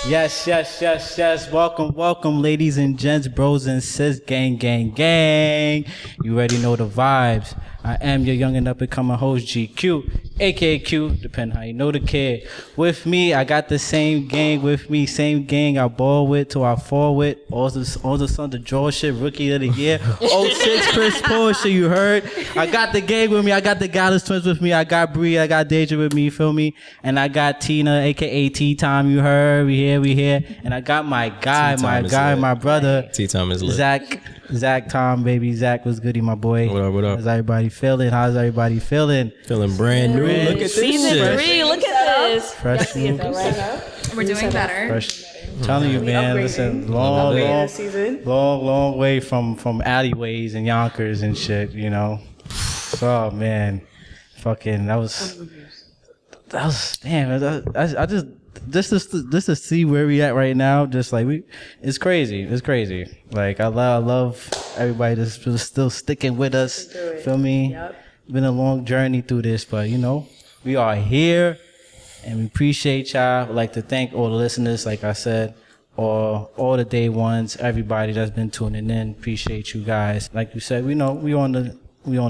Yes. Welcome, ladies and gents, bros and sis, gang. You already know the vibes. I am your young and up and coming host, GQ, aka Q, depending how you know the kid. With me, I got the same gang with me, same gang I ball with to I fall with. Also son the draw shit, rookie of the year. 06 Chris Paul shit, you heard. I got the gang with me, I got the Gallus twins with me, I got Bree, I got Deja with me, you feel me? And I got Tina, aka T-Time, you heard. We here. And I got my guy, my brother. T-Time is lit. Zach Tom, baby. Zach, what's goody, my boy? What up? How's everybody feeling? Feeling brand new. Look at this Season shit. 3, look at this. Fresh new. We're doing better. Fresh. Telling you, man. Listen, long way from alleyways and Yonkers and shit, you know. Oh, man. Fucking, that was damn. I just to see where we at right now, just like it's crazy. Like I love everybody that's still sticking with us. Feel me? Yep. Been a long journey through this, but you know, we are here and we appreciate y'all. I'd like to thank all the listeners, like I said, or all the day ones, everybody that's been tuning in. Appreciate you guys. Like you said, we know we on the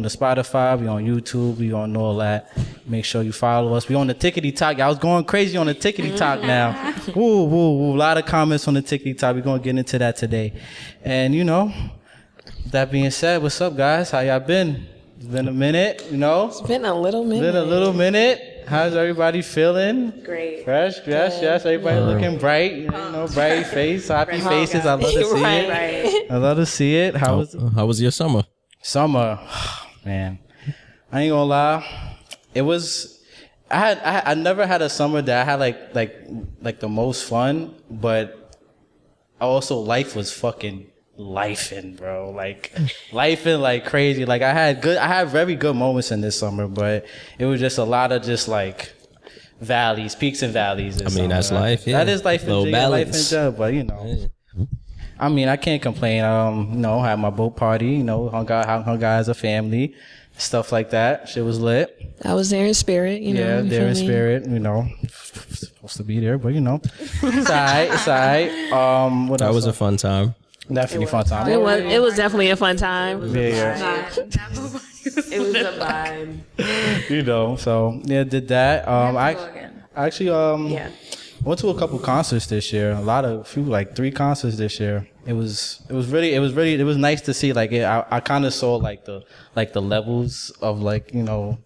Spotify, we on YouTube, we on all that. Make sure you follow us. We on the Tickety Talk. I was going crazy on the Tickety Talk now. Woo. A lot of comments on the Tickety Talk. We're going to get into that today. And, you know, that being said, what's up, guys? How y'all been? It's been a minute, you know? It's been a little minute. How's everybody feeling? Great. Fresh? Yes. Everybody looking bright. You know, bright face, happy faces. I love to see it. Right. I love to see it. How was your summer? Summer, man, I ain't gonna lie. It was. I never had a summer that I had like the most fun, but also life was fucking lifing, bro. Like lifing like crazy. Like I had very good moments in this summer, but it was just a lot of just like valleys, peaks and valleys. I mean, that's life. Yeah, that is life in jail, but you know. Yeah. I mean, I can't complain. You know, had my boat party, you know, hung out as a family, stuff like that. Shit was lit. I was there in spirit, you know. Yeah, there in spirit, you know. Supposed to be there, but you know. It's alright. What that else? was a fun time. Definitely fun time. It was definitely a fun time. Yeah. It was a vibe. You know, so yeah, did that. I actually went to a couple concerts this year. Like 3 concerts this year. It was nice to see. Like I kind of saw like the levels of like, you know,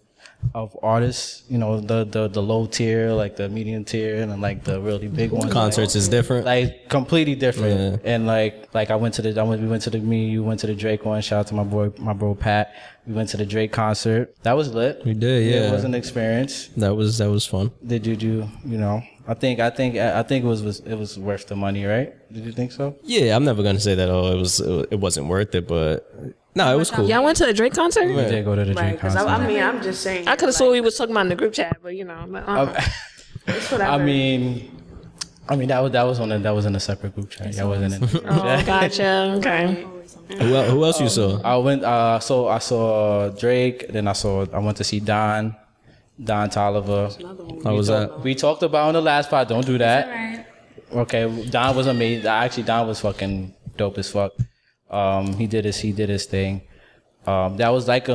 of artists. You know, the low tier, like the medium tier, and then like the really big ones. Concerts is different. Like completely different. Yeah. And like we went to the Drake one. Shout out to my bro Pat. We went to the Drake concert. That was lit. We did, yeah. It was an experience. That was fun. Did you know? I think it was worth the money, right? Did you think so? Yeah, I'm never gonna say that. It wasn't worth it, but no, it was cool. Y'all went to a Drake concert? We did go to the Drake concert. I'm just saying. I could have sworn we was talking about in the group chat, but you know. It's whatever. I mean that was in a separate group chat. I wasn't in. Oh, gotcha. Okay. Who else you saw? I went. I saw Drake. Then I went to see Don Toliver. How was that? We talked about on the last part. Don't do that. Right. Okay, Don was amazing. Actually, Don was fucking dope as fuck. He did his thing. That was not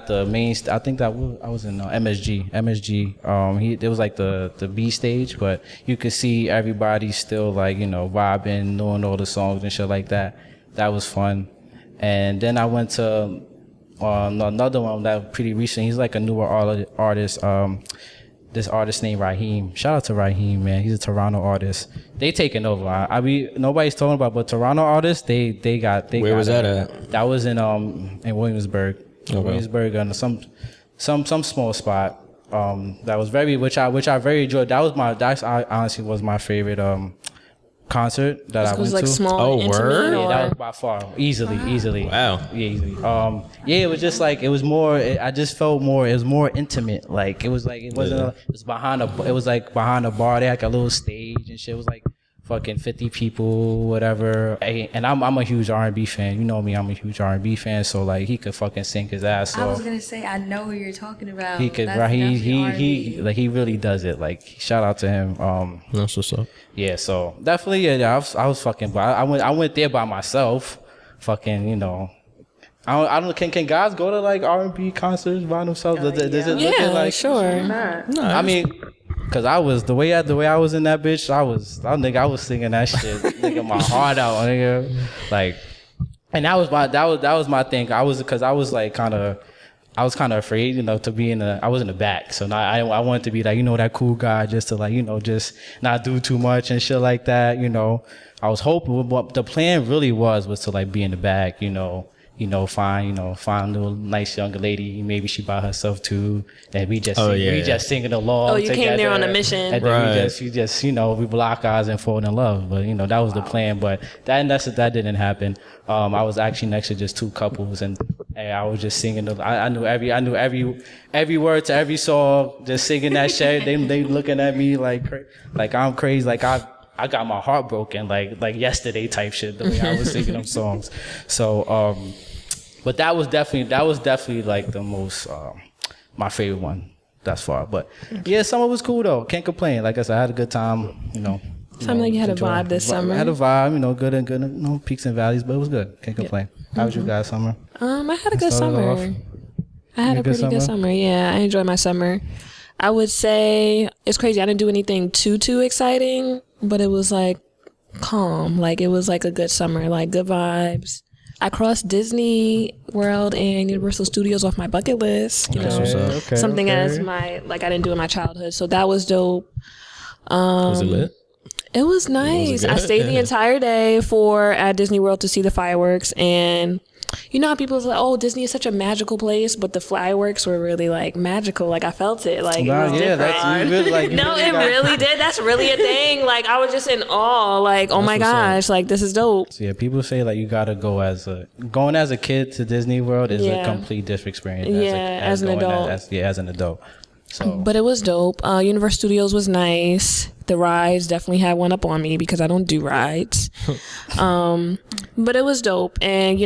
the main. I think I was in MSG. It was like the B stage, but you could see everybody still like, you know, vibing, knowing all the songs and shit like that. That was fun. And then I went to another one that pretty recent. He's like a newer artist. This artist named Raheem. Shout out to Raheem, man. He's a Toronto artist. They taking over. I mean, nobody's talking about, but Toronto artists, they got. Where was that at? That was in Williamsburg. Okay. Williamsburg, on some small spot. That was which I very enjoyed. That honestly was my favorite concert that I went like to. Small, intimate, Yeah, that was by far easily. Wow. Yeah, easily. It was just like it was more. I just felt more. It was more intimate. Like it was like it wasn't. It was behind a. It was like behind a bar. They had like a little stage and shit. It was like fucking 50 people, whatever. And I'm a huge R&B fan. You know me, I'm a huge R&B fan. So like he could fucking sing his ass off. I was gonna say I know who you're talking about. He could, right? He like he really does it. Like shout out to him. That's what's up. Yeah, so definitely, yeah. I was fucking, but I went there by myself. Fucking, you know. I don't. Can guys go to like R&B concerts by themselves? Does it look like? Sure. No, I mean, cause I was the way I was in that bitch. I was singing that shit, nigga, my heart out, nigga. Like, and that was my thing. I was kind of afraid, you know, to be I was in the back. So now I wanted to be like, you know, that cool guy, just to like, you know, just not do too much and shit like that. You know, I was hoping what the plan really was to like be in the back, find a little nice young lady. Maybe she by herself too, and we just singing along. Oh, you together. came there on a mission, and then we just we block eyes and fall in love. But that was the plan. But that didn't happen. I was actually next to just two couples, and I was just singing. I knew every word to every song, just singing that shit. They looking at me like I'm crazy, like I got my heart broken like yesterday type shit, the way I was singing them songs. So but that was definitely like the most my favorite one thus far. But yeah, summer was cool though. Can't complain. Like I said, I had a good time, Sounded like you had a vibe this summer. I had a vibe, good and good, peaks and valleys, but it was good. Can't complain. Yeah. How was your guys' summer? I had a good summer. I had a pretty good summer. Yeah, I enjoyed my summer. I would say it's crazy. I didn't do anything too exciting, but it was like calm. Like it was like a good summer, like good vibes. I crossed Disney World and Universal Studios off my bucket list. Something as I didn't do in my childhood. So that was dope. Was it lit? It was nice. I stayed the entire day at Disney World to see the fireworks. And you know how people say, oh, Disney is such a magical place, but the fireworks were really like magical. Like I felt it. Like it was different. It really did. That's really a thing. Like I was just in awe. Like, oh my gosh, like this is dope. So, yeah, people say like you gotta go going as a kid to Disney World is a complete different experience. As an adult. As an adult. So. But it was dope. Universal Studios was nice. The rides definitely had one up on me because I don't do rides. But it was dope. And,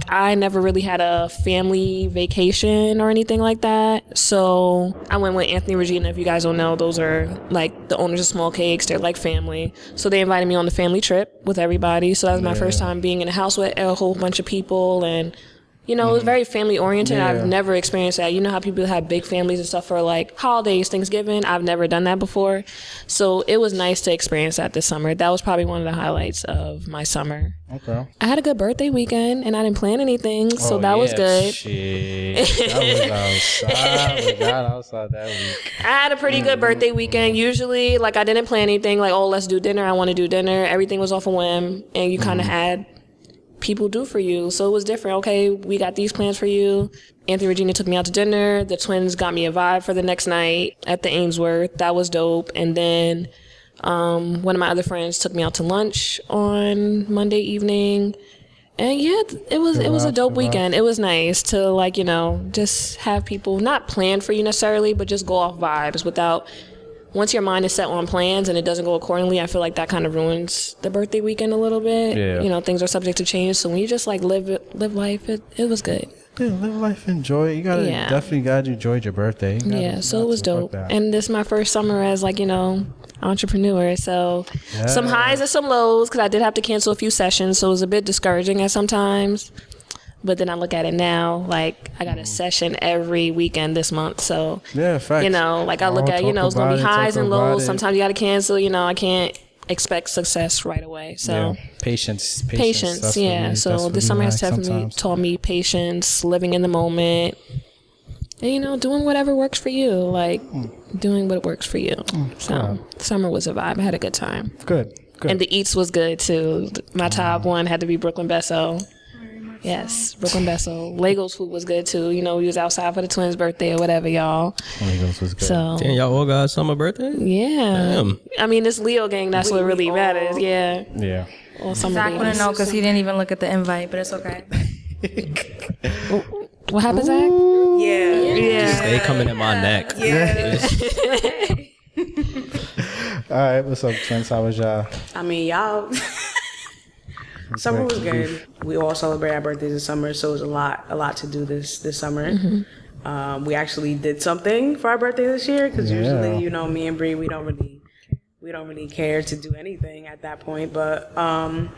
I never really had a family vacation or anything like that. So I went with Anthony and Regina. If you guys don't know, those are like the owners of Small Cakes. They're like family. So they invited me on the family trip with everybody. So that was my first time being in a house with a whole bunch of people. And it was very family oriented. Yeah. I've never experienced that. You know how people have big families and stuff for like holidays, Thanksgiving. I've never done that before. So it was nice to experience that this summer. That was probably one of the highlights of my summer. Okay. I had a good birthday weekend and I didn't plan anything. So that was good. Shit. I was outside. We got outside that week. I had a pretty good birthday weekend. Usually, I didn't plan anything. Like, oh, let's do dinner. I want to do dinner. Everything was off a whim. And you kind of had people do for you. So it was different. Okay, we got these plans for you. Anthony and Regina took me out to dinner. The twins got me a vibe for the next night at the Ainsworth. That was dope. And then one of my other friends took me out to lunch on Monday evening. And yeah, it was a dope weekend. It was nice to just have people not plan for you necessarily, but just go off vibes without. Once your mind is set on plans and it doesn't go accordingly, I feel like that kind of ruins the birthday weekend a little bit. Yeah. Things are subject to change. So when you just live life, it was good. Yeah, live life, enjoy it. You definitely gotta enjoy your birthday. So it was dope. And this is my first summer as entrepreneur. So some highs and some lows because I did have to cancel a few sessions. So it was a bit discouraging at sometimes. But then I look at it now, I got a session every weekend this month. So, facts. I look at, it's going to be highs and lows. Sometimes you got to cancel, I can't expect success right away. So, patience. Yeah. So this summer has definitely taught me patience, living in the moment, and, doing whatever works for you, doing what works for you. So, summer was a vibe. I had a good time. Good. And the eats was good, too. My top one had to be Brooklyn Besso. Yes, Brooklyn Besso. Legos food was good too. We was outside for the twins' birthday or whatever, y'all. Legos was good. So, damn, y'all all got summer birthday? Yeah. Damn. I mean, this Leo gang, that's what really matters. Yeah. Yeah. All summer Zach wouldn't know because he didn't even look at the invite, but it's okay. What happened, Zach? Yeah. Stay coming in my neck. Yeah. All right, what's up, Twins? How was y'all? I mean, y'all. Summer was good. We all celebrate our birthdays in summer, so it was a lot to do this summer. We actually did something for our birthday this year because usually, you know, me and Bree, we don't really care to do anything at that point. But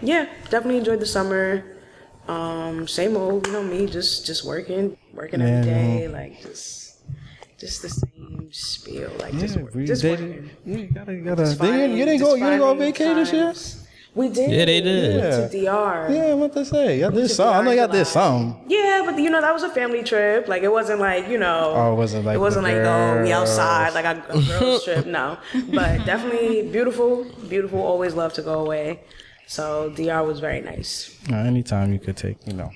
yeah, definitely enjoyed the summer. Same old, you know me, just working every day, like just the same spiel, like just working. Yeah, you gotta. You didn't go on vacation this year? We did. Yeah, they did. We went to DR. Yeah, what to say? Y'all did something. I know y'all did something. Yeah, but you know that was a family trip. Like it wasn't like, you know. Oh, it wasn't like oh, we outside like a girls trip. No, but definitely beautiful. Always love to go away. So DR was very nice. Anytime you could take, you know,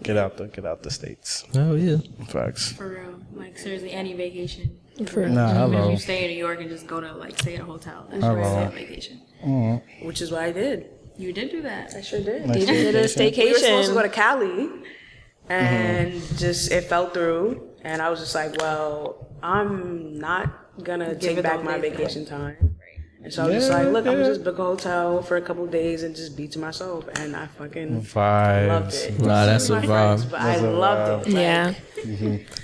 get out the states. Oh yeah. Facts. For real. Like, seriously, any vacation. Hello. If you stay in New York and just go to, like, stay at a hotel. That's your vacation. Which is what I did. You did do that. I sure did. You did a staycation. We were supposed to go to Cali, and just it fell through. And I was just like, well, I'm not gonna take back my vacation time. And so I was just like, look, I'm gonna just book a hotel for a couple of days and just be to myself. And I fucking loved it. Nah, that's a vibe. But I loved it. Like, Yeah.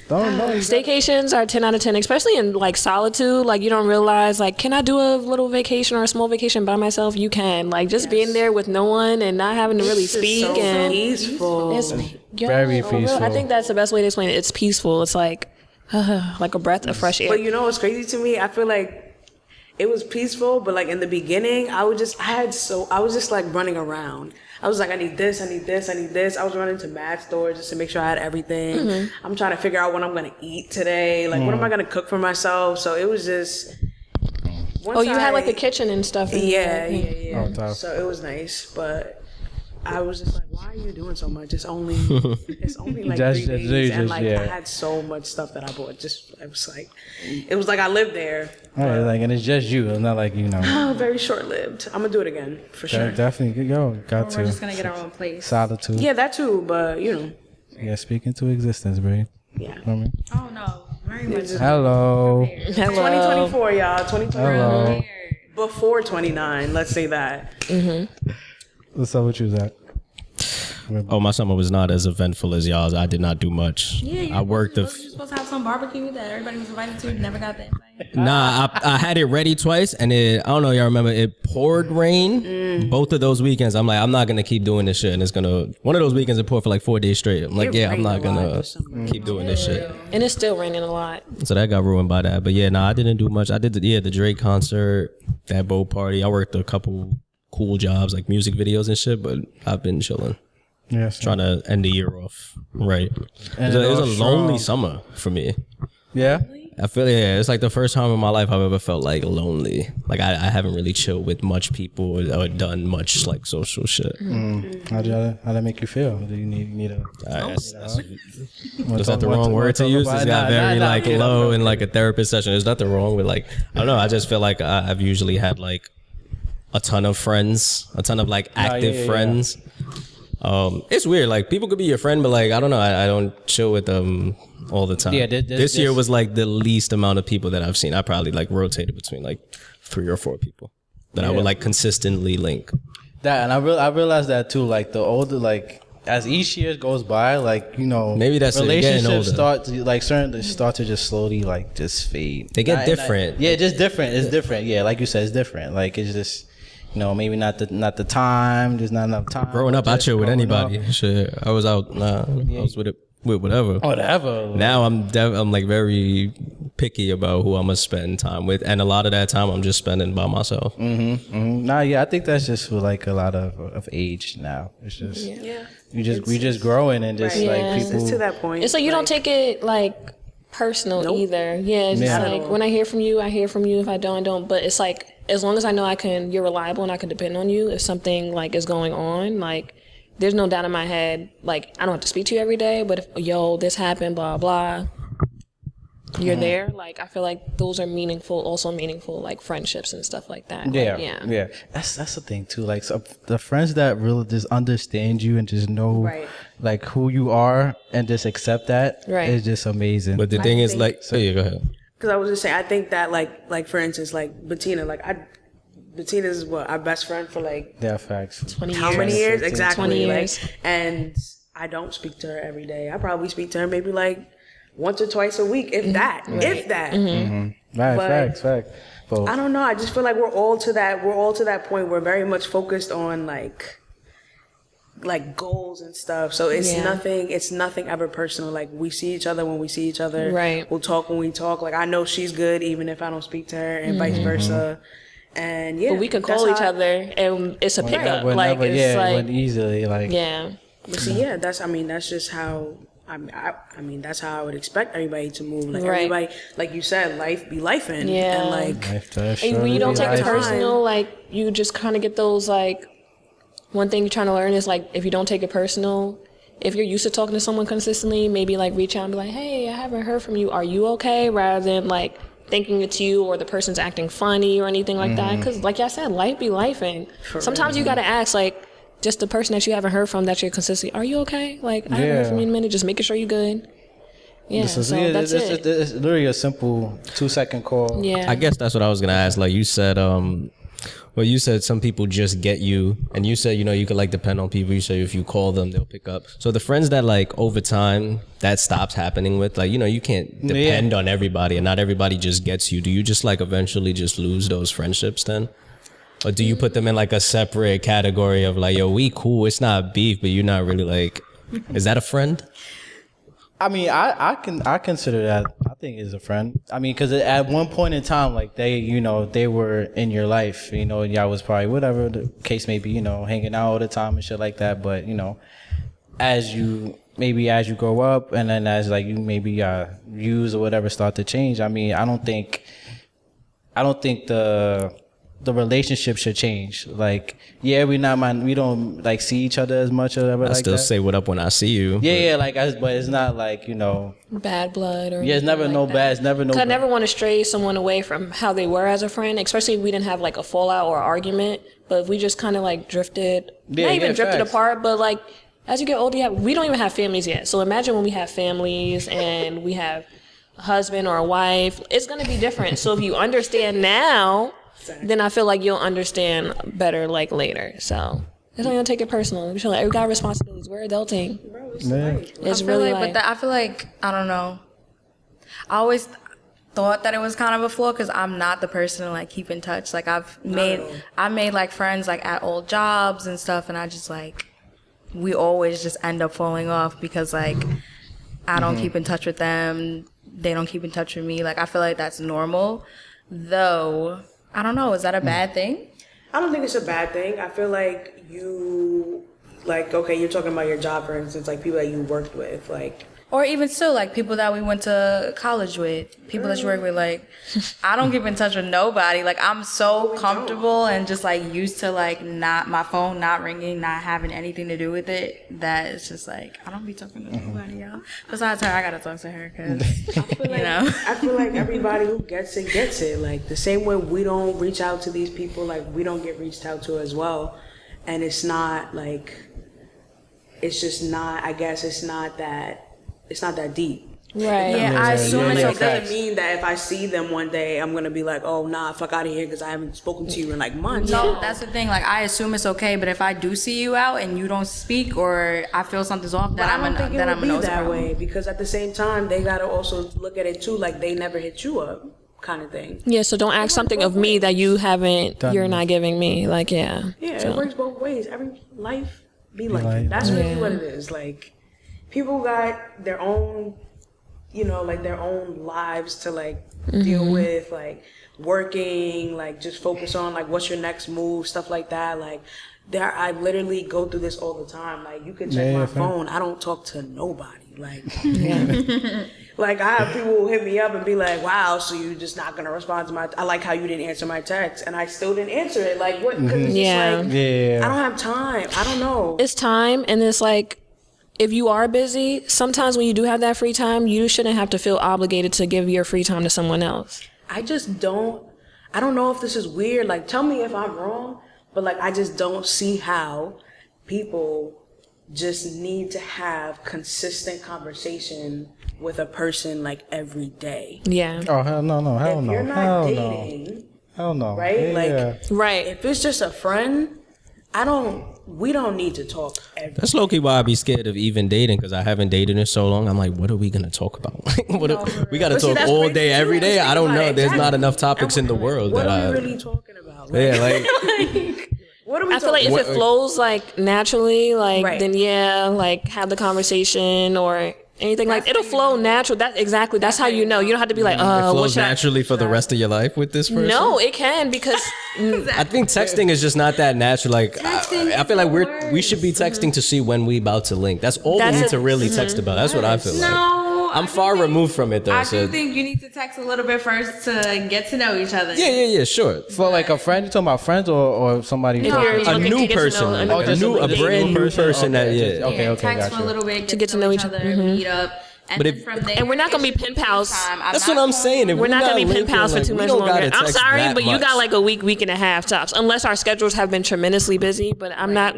Don't know. Staycations are 10 out of 10, especially in like solitude. Like you don't realize, like, can I do a little vacation or a small vacation by myself? You can. Like just being there with no one and not having to really speak so and peaceful. it's Very peaceful. I think that's the best way to explain it. It's peaceful. It's like a breath of fresh air. But you know what's crazy to me? I feel like it was peaceful, but like in the beginning, I was just like running around. I was like, I need this. I was running to mad stores just to make sure I had everything. I'm trying to figure out what I'm gonna eat today. Like, what am I gonna cook for myself? So it was just. You had like a kitchen and stuff. Yeah. So it was nice, but I was just like, why are you doing so much? It's only like 3 days, and like I had so much stuff that I bought. It was like I lived there. Right, like, and it's just you. It's not like, you know. Very short lived. I'm gonna do it again for sure. Definitely, got to. We're just going to get our own place. Solitude. Yeah, that too. But you know. Yeah, speak into existence, Brie. Yeah. You know what I mean? Oh, no. Very much. Hello. 2024, y'all. 2024. Hello. Before 29. Let's say that. What's up with you, Zach? Oh, my summer was not as eventful as y'all's. I did not do much. Yeah, I worked You're supposed to have some barbecue that everybody was invited to. Never got the invite. Nah, I had it ready twice, and I don't know, y'all remember, it poured rain both of those weekends. I'm like, I'm not gonna keep doing this shit, and it's gonna, one of those weekends it poured for like 4 days straight. I'm like, I'm not gonna keep doing this shit. And it's still raining a lot. So that got ruined by that. But yeah, I didn't do much. I did the Drake concert, that boat party. I worked a couple cool jobs like music videos and shit, but I've been chilling. Yes. Trying to end the year off right. And it was a lonely summer for me. Yeah. I feel it's like the first time in my life I've ever felt like lonely. Like I haven't really chilled with much people or done much like social shit. How that make you feel? Do you need a? Was that the wrong word to use? It's got very like low in like a therapist session. There's nothing wrong with like, I don't know. I just feel like I've usually had like a ton of friends, a ton of like active friends. It's weird. Like people could be your friend, but like I don't know. I don't chill with them all the time. Yeah, this year was like the least amount of people that I've seen. I probably like rotated between like 3 or 4 people that I would like consistently link. That, and I realized that too. Like the older, like as each year goes by, like, you know, maybe that's relationships start to like start to just slowly like just fade. They get different. Just different. It's different. Yeah, like you said, it's different. Like it's just. You know, maybe not the time. There's not enough time. Growing up, I chill with anybody. Shit, I was out. I was with whatever. Whatever. Now I'm like very picky about who I'm gonna spend time with, and a lot of that time I'm just spending by myself. Nah, yeah, I think that's just for like a lot of age now. It's just we just growing and just like people. It's to that point. It's like you don't take it like personal either. Yeah, it's just like when I hear from you, I hear from you. If I don't. But it's like, as long as I know you're reliable and I can depend on you, if something like is going on, like there's no doubt in my head, like I don't have to speak to you every day, but if this happened, blah blah, you're there. Like I feel like those are also meaningful like friendships and stuff like that. Yeah. That's the thing too. Like the friends that really just understand you and just know like who you are and just accept that is just amazing. But the thing is, like, go ahead. because I was just saying, I think that like for instance, like Bettina, Bettina is our best friend for like facts. 20 years. how many years? Exactly. 20 years. Like, and I don't speak to her every day. I probably speak to her maybe like once or twice a week, if that. Right, facts. But I don't know. I just feel like we're all to that point. We're very much focused on like goals and stuff. So it's nothing ever personal. Like we see each other when we see each other. Right. We'll talk when we talk. Like I know she's good even if I don't speak to her, and vice versa. And But we can call each other and it's a pickup. Like it's like easily like But see, that's just how I mean that's how I would expect everybody to move. Like everybody, like you said, life be lifing. Yeah. And like and when you don't take it personal, like you just kind of get those like. One thing you're trying to learn is like if you don't take it personal, if you're used to talking to someone consistently, maybe like reach out and be like, hey, I haven't heard from you. Are you okay? Rather than like thinking it's you or the person's acting funny or anything like that. Because like I said, life be lifing. Sometimes you got to ask like just the person that you haven't heard from that you're consistently, are you okay? Like I haven't heard from you in a minute. Just making sure you're good. Yeah, that's it. It's literally a simple 2-second call. Yeah. I guess that's what I was gonna ask. Like you said, you said some people just get you, and you said, you could like depend on people. You say if you call them, they'll pick up. So the friends that like over time that stops happening with, like, you can't depend on everybody, and not everybody just gets you. Do you just like eventually just lose those friendships then? Or do you put them in like a separate category of like, yo, we cool, it's not beef, but you're not really like, is that a friend? I mean, I consider that. I think is a friend. I mean, because at one point in time, like they were in your life. Y'all was probably whatever the case may be. Hanging out all the time and shit like that. But as you grow up, and then as like you maybe views or whatever start to change. I mean, I don't think the relationship should change. Like, we don't like see each other as much or whatever. I like still that. say what up when I see you. But it's not like bad blood or it's never no bad. It's never no. I never want to stray someone away from how they were as a friend, especially if we didn't have like a fallout or argument. But if we just kind of like drifted, drifted facts. apart, but like as you get older, we don't even have families yet. So imagine when we have families and we have a husband or a wife, it's gonna be different. So if you understand now. Then I feel like you'll understand better like later. So it's not gonna take it personal. We got responsibilities. We're adulting. bro, It's really like, I feel like I don't know. I always thought that it was kind of a flaw because I'm not the person to like keep in touch. Like I made like friends like at old jobs and stuff, and I just like we always just end up falling off because like I don't keep in touch with them. They don't keep in touch with me. Like I feel like that's normal, though. I don't know. Is that a bad thing? I don't think it's a bad thing. I feel like you're talking about your job, for instance, like people that you worked with, like. Or even still, like people that we went to college with, people that you work with, like, I don't keep in touch with nobody. Like, I'm so comfortable and just like used to like my phone not ringing, not having anything to do with it, that it's just like, I don't be talking to nobody, y'all. Besides her, I gotta talk to her because, I feel like everybody who gets it, gets it. Like, the same way we don't reach out to these people, like, we don't get reached out to as well. And it's not like, it's just not, I guess it's not that deep. right. Yeah, I assume it's It okay. doesn't mean that if I see them one day, I'm gonna be like, oh nah, fuck out of here because I haven't spoken to you in like months. No, that's the thing. Like, I assume it's okay, but if I do see you out and you don't speak or I feel something's off, then But I I'm don't think gonna it would know be it's a that problem. way because at the same time they gotta also look at it too, like they never hit you up, kind of thing. Yeah, so don't ask something of me that you haven't, you're not giving me. Like, yeah. Yeah, So. it works both ways. Every life be like that's really what it is. Like, people got their own, like their own lives to like deal with, like working, like just focus on like what's your next move, stuff like that. Like, I literally go through this all the time. Like, you can check my phone. I don't talk to nobody. Like, like I have people who hit me up and be like, "Wow, so you're just not gonna respond to my? I like how you didn't answer my text," and I still didn't answer it. Like, what? Because it's just like, I don't have time. I don't know. It's time, and it's like, if you are busy, sometimes when you do have that free time, you shouldn't have to feel obligated to give your free time to someone else. I don't know if this is weird. Like, tell me if I'm wrong, but like, I just don't see how people just need to have consistent conversation with a person like every day. Yeah. Oh hell no, hell If no, you're not hell dating, hell no, right? Yeah. Like, Right. if it's just a friend, we don't need to talk every That's low key why I be scared of even dating, because I haven't dated in so long. I'm like, what are we gonna talk about? We gotta But see, talk that's all crazy day, too, every day. because I don't think know. about it, There's not exactly. enough topics in the world What that are we I. really talking about? Yeah, like What are we I feel like talking if it flows like naturally, like Right. then yeah, like have the conversation or anything like it'll flow natural. That's how you know. You don't have to be like, it what flows should I? naturally for the rest of your life with this person. No, it can because I think texting is just not that natural. Like I feel like we should be texting to see when we about to link. That's all That's we need it. to really text about. That's what I feel like. No, I'm far removed from it though. I So do think you need to text a little bit first to get to know each other. yeah, sure. For like a friend, you talking about friends or somebody? If you're A looking to new get to know person, a new a person, brand new person that Okay, yeah. okay, Text for gotcha. a little bit, To get to know each other. meet up. And But then if- from there, And we're not gonna be it should pen pals. time. That's what I'm saying. If we're not gonna be pen linking, pals for like, too we much don't longer. gotta I'm text sorry, that but you much. got like a week and a half tops. Unless our schedules have been tremendously busy, but I'm not.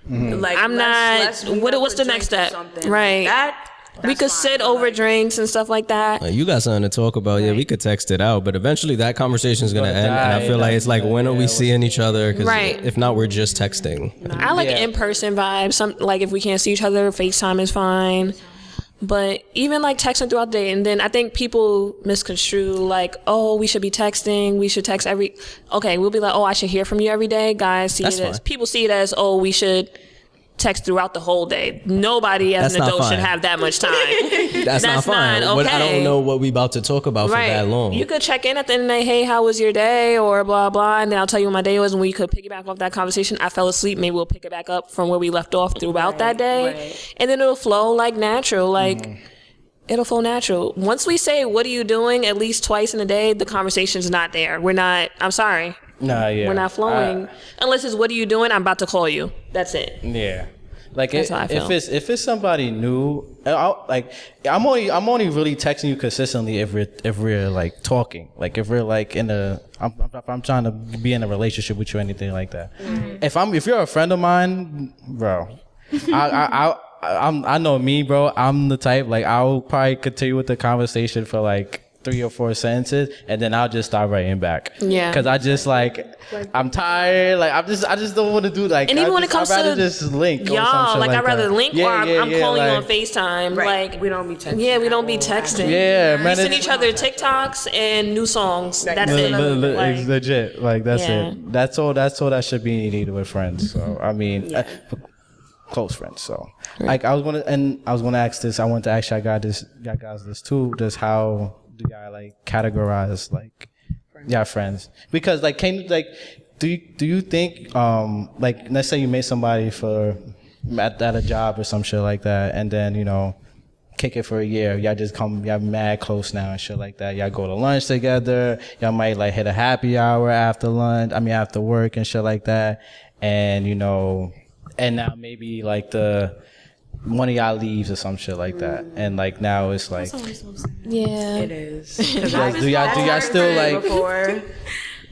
Like, I'm let's not. meet What, up what's for the next drinks or step? something. Right. That's We could fine, sit but, over like, drinks and stuff like that. You got something to talk about. Yeah, we could text it out, but eventually that conversation is gonna gonna end. And I die. feel like it's like, when are we Yeah, seeing each other? 'Cause Right. if not, we're just texting. I like Yeah. an in-person vibe. Some like if we can't see each other, FaceTime is fine. But even like texting throughout the day, and then I think people misconstrue like, oh, we should be texting. We should text every. Okay, we'll be like, oh, I should hear from you every day. Guys see That's it as fine. people see it as, oh, we should text throughout the whole day. Nobody as That's an not adult should fine. have that much time. That's not fine. not But I okay. don't know what we about to talk about Right. for that long. You could check in at the end of the day, hey, how was your day? Or blah, blah. And then I'll tell you what my day was. And we could piggyback off that conversation. I fell asleep. Maybe we'll pick it back up from where we left off throughout that day. right. And then it'll flow like natural. Like, it'll flow natural. Once we say, what are you doing at least twice in a day, the conversation's not there. We're not, I'm sorry. Nah, yeah. We're not flowing. Unless it's, what are you doing? I'm about to call you. That's it. Yeah. Like That's how I feel. if it's somebody new, I'm only really texting you consistently if we're like talking, like if we're like I'm trying to be in a relationship with you or anything like that. If you're a friend of mine, bro, I know me, bro. I'm the type like I'll probably continue with the conversation for like 3 or 4 sentences, and then I'll just start writing back. Yeah. Because I just like I'm tired. Like I just don't want to do like. And even when it comes I'd rather to just link. or some y'all, shit like I'd rather that. link Yeah, or I'm yeah, calling you like- on FaceTime. Right. Like, We don't be texting. yeah, we don't be at all. texting. Yeah, We man. send it's- each other TikToks and new songs. That's it. It's Like, legit. Like that's Yeah. it. That's all that should be needed with friends. So I mean, close friends. So like I was gonna ask this. I wanted to ask y'all guys this too. Just how do y'all like categorize like friends? Because like do you think like let's say you meet somebody for at a job or some shit like that, and then kick it for a year. Y'all mad close now and shit like that. Y'all go to lunch together. Y'all might like hit a happy hour after lunch. After work and shit like that. And and now maybe like one of y'all leaves or some shit like that. And like now it's like, yeah. It is. like, do y'all still like Before.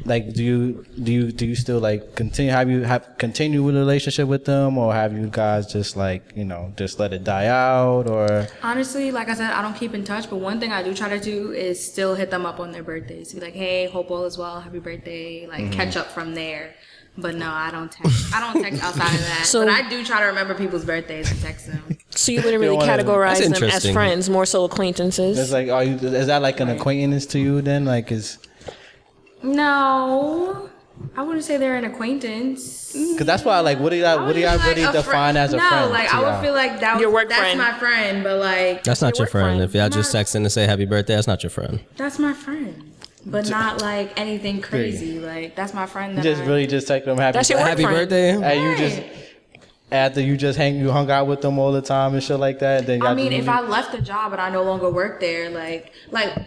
like do you still like continue with a relationship with them, or have you guys just like just let it die out? Or Honestly, like I said, I don't keep in touch, but one thing I do try to do is still hit them up on their birthdays. Be like, hey, hope all is well, happy birthday, like catch up from there. But no, I don't text. I don't text outside of that. So- but I do try to remember people's birthdays and text them. So you wouldn't really wanna- categorize That's them as interesting. friends, more so acquaintances. it's like, is that like an acquaintance to you then? Like No, I wouldn't say they're an acquaintance. because that's why like what do y'all really define as a friend? No, like to I would y'all? feel like Your work that's friend. my friend, but like That's not Your your work friend. friend. If y'all just texting to say happy birthday, that's not your friend. that's my friend. But not like anything crazy. Like that's my friend. That just I, really just take them happy. That's your work Happy friend. birthday. And you just after you hung out with them all the time and shit like that. Then y'all I mean, just if I left the job and I no longer work there, like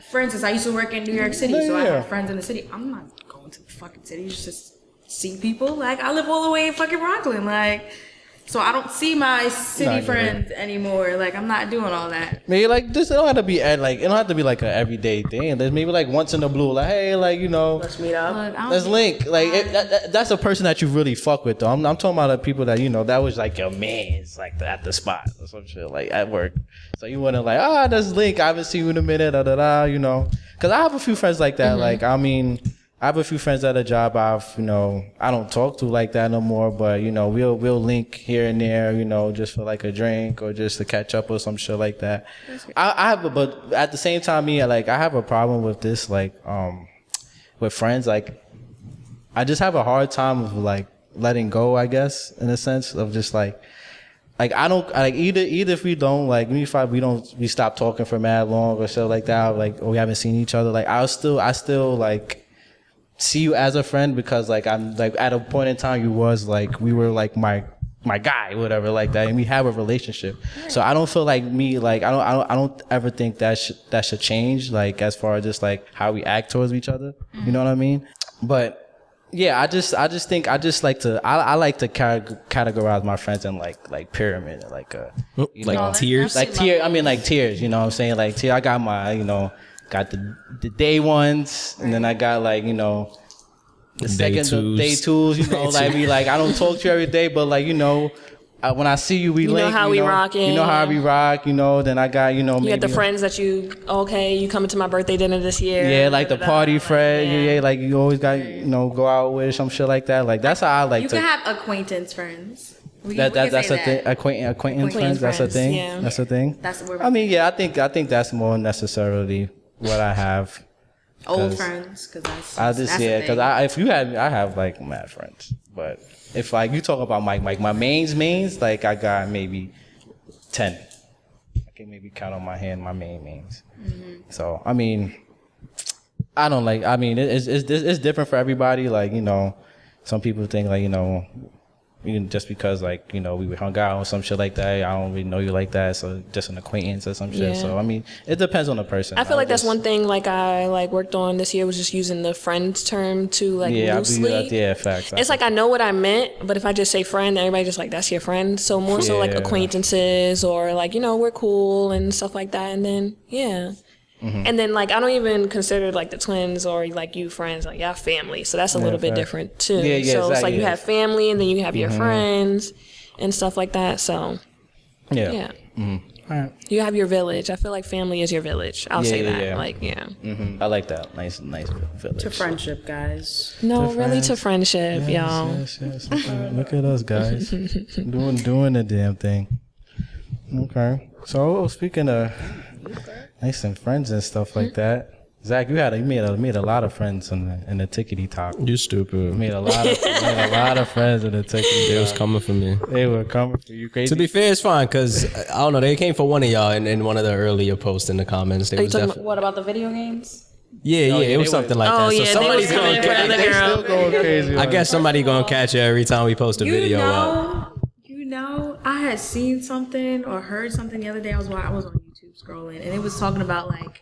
for instance, I used to work in New York City, so I Yeah. have friends in the city. I'm not going to the fucking city just to see people. Like I live all the way in fucking Rockland. Like So I don't see my city friends anymore. Like I'm not doing all that. Maybe like this. It don't have to be like it don't have to be like an everyday thing. There's maybe like once in the blue, like hey, like Let's meet up. let's link. Like that's a person that you really fuck with though. I'm talking about the people that that was like your man's like at the spot or some shit like at work. So you want to like let's link. I haven't seen you in a minute. Because I have a few friends like that. Like I have a few friends at a job I don't talk to like that no more, but we'll link here and there, just for like a drink or just to catch up or some shit like that. But at the same time, I have a problem with this, like with friends. Like I just have a hard time of like letting go, I guess, in a sense of just like I don't like either if we don't like we stop talking for mad long or stuff like that, or we haven't seen each other. Like I still like see you as a friend because like I'm like at a point in time we were like my guy, whatever, like that, and we have a relationship. So I don't feel like I don't ever think that should change, like as far as just like how we act towards each other. You know what I mean? But yeah, I just think I like to categorize my friends in like pyramid, like tiers, like tier. I mean like tiers. You know what I'm saying? Like tier. I got my got the day ones, and then I got like the second day twos. Like we like I don't talk to you every day, but like when I see you, we link. Know how we rocking. You know how we rock. Then I got you maybe got the friends that you coming to my birthday dinner this year. Yeah, like the party friend. Yeah, like you always got go out with some shit like that. Like that's how I like you to. You can have acquaintance friends. That's a thing. Acquaintance friends. That's a thing. Yeah. That's a thing. That's what I mean, yeah, I think that's more necessarily what I have. Old friends, because I have like mad friends, but if like you talk about my mains, like I got maybe 10. I can maybe count on my hand my mains. So I mean, I don't like. I mean, it's different for everybody. Like some people think like just because like we hung out or some shit like that, I don't really know you like that, so just an acquaintance or some shit. So I mean, it depends on the person. I feel like that's one thing like I like worked on this year was just using the friends term to like loosely. Facts. It's like I know what I meant, but if I just say friend, everybody just like that's your friend. So more so like acquaintances or like we're cool and stuff like that, and then and then like I don't even consider like the twins or like you friends, like y'all family. So that's a little bit different too. So exactly, it's like you have family and then you have your friends and stuff like that. So all right. You have your village. I feel like family is your village. I'll say that. Yeah. Like I like that. Nice village. To friendship, guys. No, really to friendship, y'all. Yes. Look at us guys doing the damn thing. Okay. So speaking of nice and friends and stuff like that. Zach, you made a lot of friends in the tickety talk. You stupid. You made a lot of friends in the tickety talk. They was coming for me. They were coming for you. Crazy. To be fair, it's fine because I don't know. They came for one of y'all in one of the earlier posts in the comments. They was What about the video games? Yeah, it was something like that. So somebody's going crazy. They still going crazy. I guess somebody gonna catch it every time we post a video up. I had seen something or heard something the other day. I was on YouTube scrolling, and it was talking about like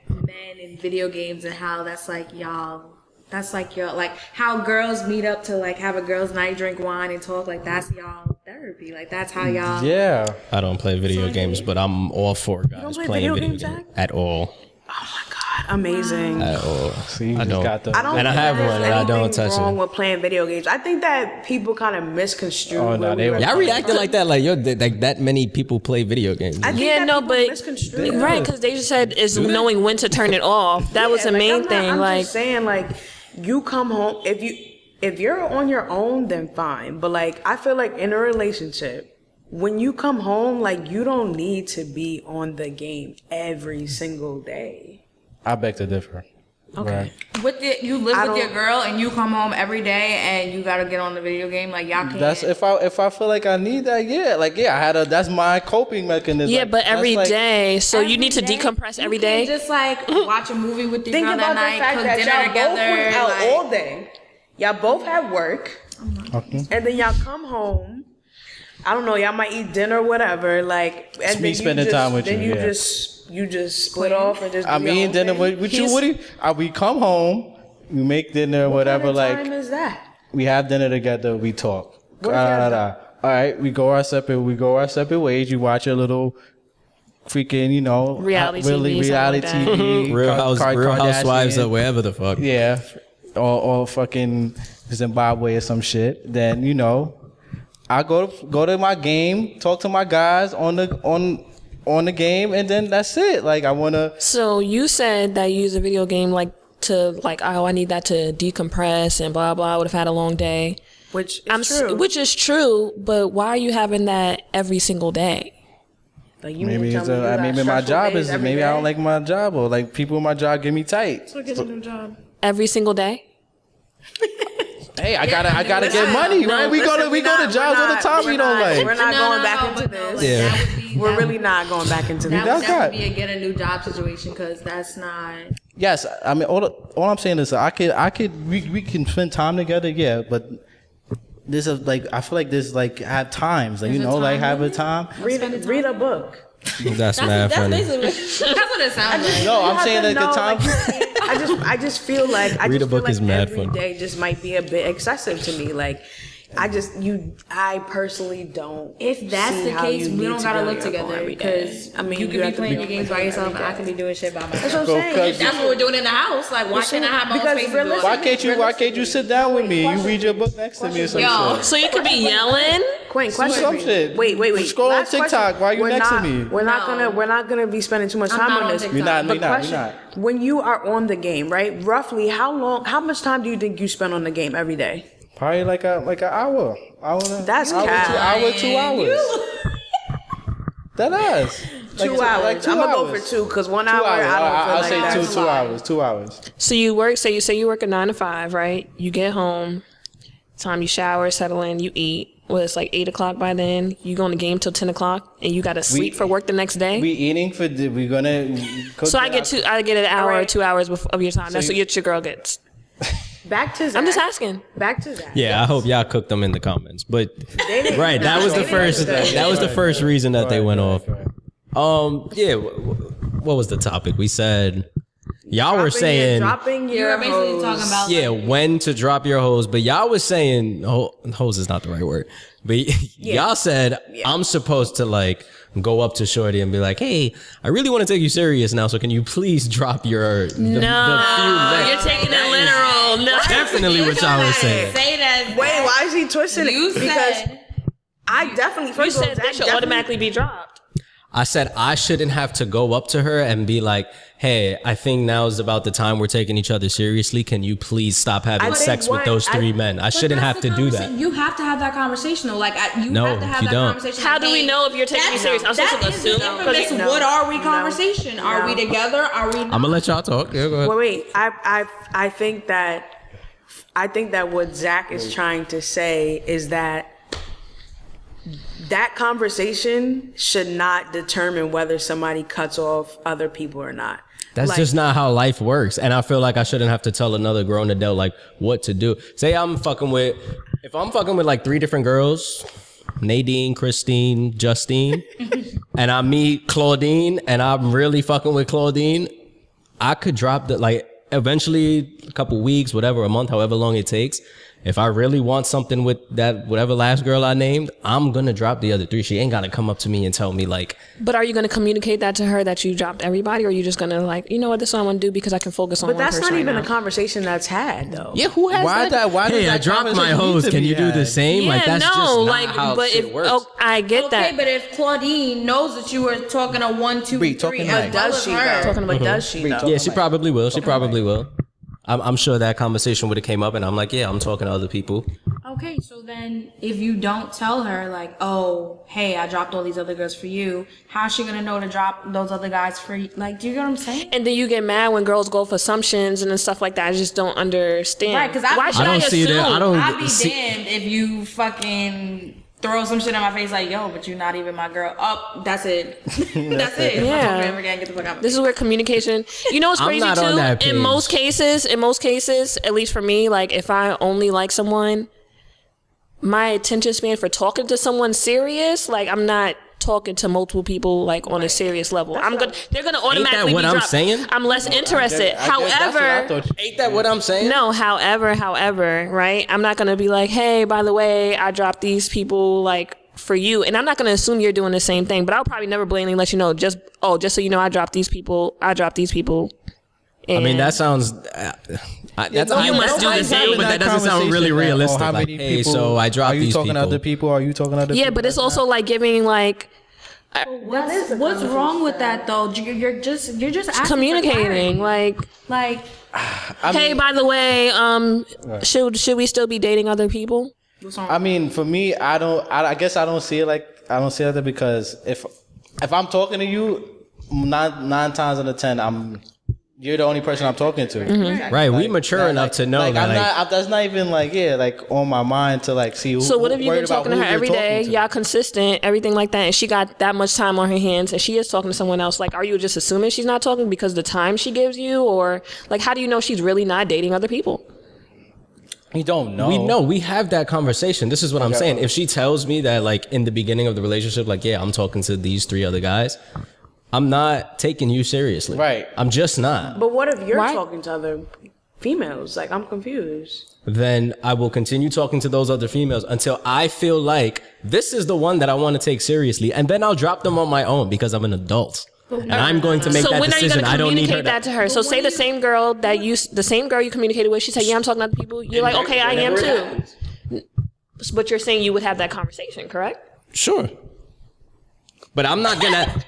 men in video games and how that's like y'all. That's like your like how girls meet up to like have a girls' night, drink wine, and talk. Like that's y'all therapy. Like that's how y'all. Yeah. I don't play video games, but I'm all for guys playing video games at all. Oh my god, amazing! At all. See, I don't. I have one, and I don't touch it. Wrong with playing video games. I think that people kind of misconstrue. Y'all reacted like that, like like that many people play video games. But right, because they just said is knowing when to turn it off. That was the main thing. I'm just saying, like you come home if you're on your own, then fine. But like I feel like in a relationship. When you come home, like, you don't need to be on the game every single day. I beg to differ. Okay. Right. You live with your girl and you come home every day and you gotta get on the video game. Like y'all can't. That's if I feel like I need that. That's my coping mechanism. Yeah, but every day. So you need to decompress every day. Just like watch a movie with your girl that night, cook dinner together. Both out all day. Y'all both have work, and then y'all come home. I don't know. Y'all might eat dinner, whatever. Like, and me spending time with you. Then you just split off and just. I'm eating dinner with you. What do you? We come home, we make dinner, whatever. What like, time is that? We have dinner together. We talk. all right, we go our separate ways. You watch your little freaking, Reality TV, reality something like TV, Real Housewives Kardashian. or wherever the fuck. Yeah, or fucking Zimbabwe or some shit. Then I go to my game, talk to my guys on the game, and then that's it. Like I wanna. So you said that you use a video game I need that to decompress and blah blah. I would have had a long day, Which is which is true. But why are you having that every single day? Like you Maybe mean to tell me you got maybe my stressful job days is every maybe I day? don't like my job, or like people in my job get me tight. So get a new job. Every single day. Hey, I gotta get money, right? We go to jobs all the time we don't like. We're not going back into but no, this. like, Yeah. that would be, We're that really not going back into That, this. would, That's that would good. be a get a new job situation because that's not. Yes, I mean all I'm saying is we can spend time together, yeah, but this is like I feel like there's like have times, like have a time. Read a book. That's mad funny. That's what it sounds like. No, I'm saying like the time. I just feel like Read a book is mad every fun. day just might be a bit excessive to me. Like I personally don't. If that's see the how case, you we need don't to gotta go live to your phone together every day. because I mean, you could have be to playing your games by every yourself and I day. can be doing shit by That's myself. what I'm saying. If that's what we're doing in the house, like why can't I have my own Because space to do it? realistically- Why can't you sit down with me? You read your book next to me or some Yo. shit. So you could be yelling. Quinn, question. some shit. Wait. Scroll on Last TikTok question. while you We're next to not- me. We're not gonna be spending too much time not on on this. TikTok. We're not. But question: when you are on the game, right? Roughly, how much time do you think you spend on the game every day? Probably like an hour. That's hour, cap. 2 hours. That is. 2 hours. I'm gonna go for 2 because 1 hour. I don't feel I'll like say that's 2 hours. 2 hours. So you work. Say you work a 9 to 5, right? You get home. Time you shower, settle in, you eat. Well, it's like 8 o'clock by then. You go on the game till 10 o'clock, and you got to sleep for work the next day. We eating for we're gonna. Cook So I get an hour or Alright. 2 hours of your time. That's what your girl gets. Back to Zach. I'm just asking. Back to Zach. Yeah, I hope y'all cooked them in the comments. But didn't- right, that was the they didn't first. do that. That was the first reason that they went off. Yeah. What was the topic? We said y'all were saying dropping You your were basically hose. talking about yeah like, when to drop your hose, but y'all was saying hose is not the right word. But y'all said I'm supposed to like go up to Shorty and be like, hey, I really want to take you serious now, so can you please drop your the few You're legs? taking it literal. No. Definitely what y'all was saying. say that. Wait, why is he twisting You it? Because said I definitely You first of all, said Zach they should definitely- automatically be dropped. I said I shouldn't have to go up to her and be like, hey, I think now is about the time we're taking each other seriously. Can you please stop having think sex with what- those 3 men? I shouldn't have to do that. You have to have that conversation though. Like you No, have to have you that don't. conversation. How like, do we hey, know if you're taking me that's- serious? I'm supposed to that is the assume? infamous No. what are we No. conversation? Are we together? Are we not? I'm gonna let y'all talk. Yeah, go ahead. Wait. I think that what Zach is trying to say is that conversation should not determine whether somebody cuts off other people or not. That's Like- just not how life works. And I feel like I shouldn't have to tell another grown adult like what to do. Say if I'm fucking with like 3 different girls, Nadine, Christine, Justine, and I meet Claudine and I'm really fucking with Claudine, I could drop eventually a couple weeks, whatever, a month, however long it takes. If I really want something with that, whatever last girl I named, I'm going to drop the other 3. She ain't got to come up to me and tell me like, But are you going to communicate that to her that you dropped everybody, or are you just going to like, you know what, this is what I want to do because I can focus on But one that's person not right even now. a conversation that's had though. yeah, who has Why that? why hey, does I that dropped my conversation hose. need to Can be you do the had? same? Yeah, Like that's no, just like, not how but shit if works. I get Okay, that. but if Claudine knows that you were talking a 1, 2, Wait, 3, talking as like- well Does as she her. though? But does she though? Yeah, she probably will. She probably will. I'm sure that conversation would have came up, and I'm like, yeah, I'm talking to other people. Okay, so then if you don't tell her like, oh, hey, I dropped all these other girls for you, how's she gonna know to drop those other guys for you? Like, do you get what I'm saying? And then you get mad when girls go for assumptions and stuff like that. I just don't understand. Right, 'cause why should I, don't see assume? that. I don't I'd be see. damned if you fucking throw some shit in my face like, yo, but you're not even my girl. Oh, that's it. That's it. If I talk to her ever again, get the fuck out. This is where communication. You know what's I'm crazy not on too? that page. In most cases, at least for me, like if I only like someone, my attention span for talking to someone serious, like I'm not talking to multiple people like on a serious level. They're gonna automatically what be I'm dropped. saying? I'm less interested. However, Ain't that what I'm saying? no, however, right? I'm not gonna be like, hey, by the way, I dropped these people like for you, and I'm not gonna assume you're doing the same thing. But I'll probably never blatantly let you know. Just so you know, I dropped these people. I mean, that sounds. That's you must do the same. but that doesn't sound really realistic. How Like, many hey, people so I dropped these people. Are you talking to other people? Are you talking to other people? Yeah, but it's also like giving like What's wrong with that though? You're just asking communicating, like, hey, by the way, should we still be dating other people? I mean, for me, I guess I don't see it like that because if I'm talking to you, nine times out of 10, you're the only person I'm talking to. Mm-hmm. Right, we mature enough to know that. That's not even on my mind to like see who. So what if you've been talking to her every day? To. Y'all consistent, everything like that, and she got that much time on her hands, and she is talking to someone else. Like, are you just assuming she's not talking because the time she gives you, or like, how do you know she's really not dating other people? You don't know. We know. We have that conversation. This is what I'm saying. If she tells me that, like, in the beginning of the relationship, like, yeah, I'm talking to these 3 other guys, I'm not taking you seriously. Right. I'm just not. But what if you're talking to other females? Like, I'm confused. Then I will continue talking to those other females until I feel like this is the one that I want to take seriously. And then I'll drop them on my own because I'm an adult. And I'm going to make that decision. So when are you going to communicate that to her? So say the same girl you communicated with, she said, yeah, I'm talking to other people. You're like, okay, I am too. But you're saying you would have that conversation, correct? Sure. But I'm not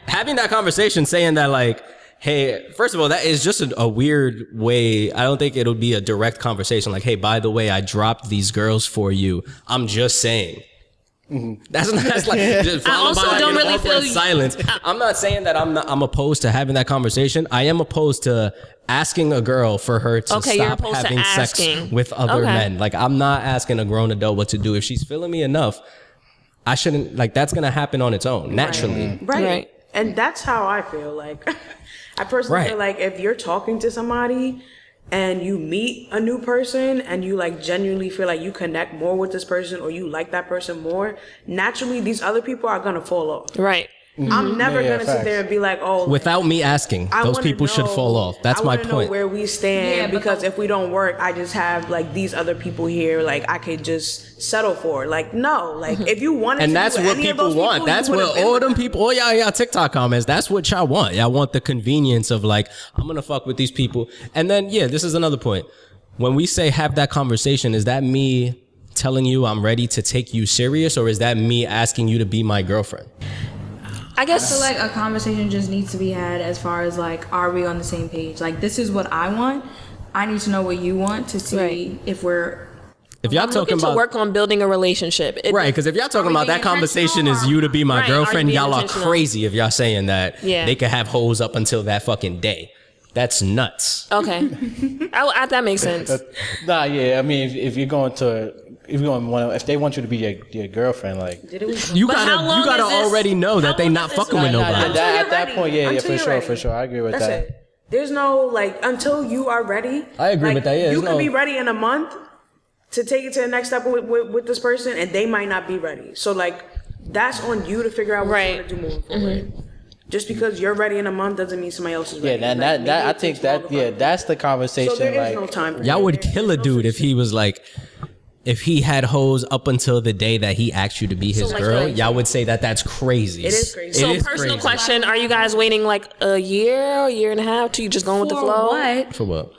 having that conversation saying that like, hey, first of all, that is just a weird way. I don't think it'll be a direct conversation. Like, hey, by the way, I dropped these girls for you. I'm just saying. Mm-hmm. That's like just followed by like an awkward silence. I'm not saying that I'm opposed to having that conversation. I am opposed to asking a girl for her to stop having sex with other men. Like, I'm not asking a grown adult what to do. If she's feeling me enough, I shouldn't, like, that's gonna happen on its own naturally. Right. And that's how I feel. Like, I personally feel like if you're talking to somebody and you meet a new person and you like genuinely feel like you connect more with this person or you like that person more, naturally these other people are gonna fall off. Right. Mm-hmm. I'm never gonna sit there and be like, oh, without me asking, those people should fall off. That's my point. I know where we stand because if we don't work, I just have like these other people here, like I could just settle for. Like, no, like if you wanted and to that's what people want. That's what all them people. Oh yeah, TikTok comments. That's what y'all want. Y'all want the convenience of like, I'm gonna fuck with these people. And then this is another point. When we say have that conversation, is that me telling you I'm ready to take you serious, or is that me asking you to be my girlfriend? I guess feel like a conversation just needs to be had as far as like, are we on the same page? Like, this is what I want. I need to know what you want to see if we're. If y'all talking about to work on building a relationship, right? Because if y'all talking about that conversation is you to be my girlfriend, y'all are crazy if y'all saying that they could have hoes up until that fucking day. That's nuts. Okay, that makes sense. I mean, if you're going to. If they want you to be your girlfriend, like you gotta already know that they not fucking with nobody. At that point, for sure, I agree with that. It. There's no like until you are ready. I agree with that. Yeah, you could be ready in a month to take it to the next step with this person, and they might not be ready. So like that's on you to figure out what you want to do moving forward. Mm-hmm. Just because you're ready in a month doesn't mean somebody else is ready. Yeah, and I think that's the conversation. So there is no time. Y'all would kill a dude if he was like. If he had hoes up until the day that he asked you to be his girl, y'all would say that that's crazy. It is crazy. So personal question, are you guys waiting like a year and a half to you just going with the flow? For what?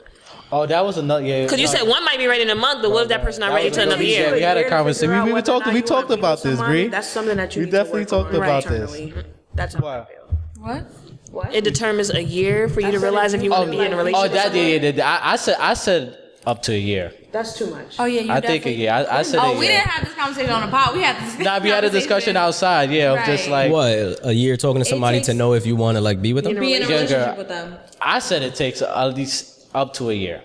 Oh, that was another, Because you said one might be ready in a month, but what if that person not ready until another year? We had a conversation. We talked about this, Bree. That's something that you definitely talked about this. That's how I feel. What? It determines a year for you to realize if you want to be in a relationship. I said up to a year. That's too much. Oh yeah, I think a year. I said a year. we didn't have this conversation on the pod. We had this. We had a discussion outside. Yeah, just like what, a year talking to somebody to know if you want to like be with them. Be in a relationship with them. I said it takes at least up to a year.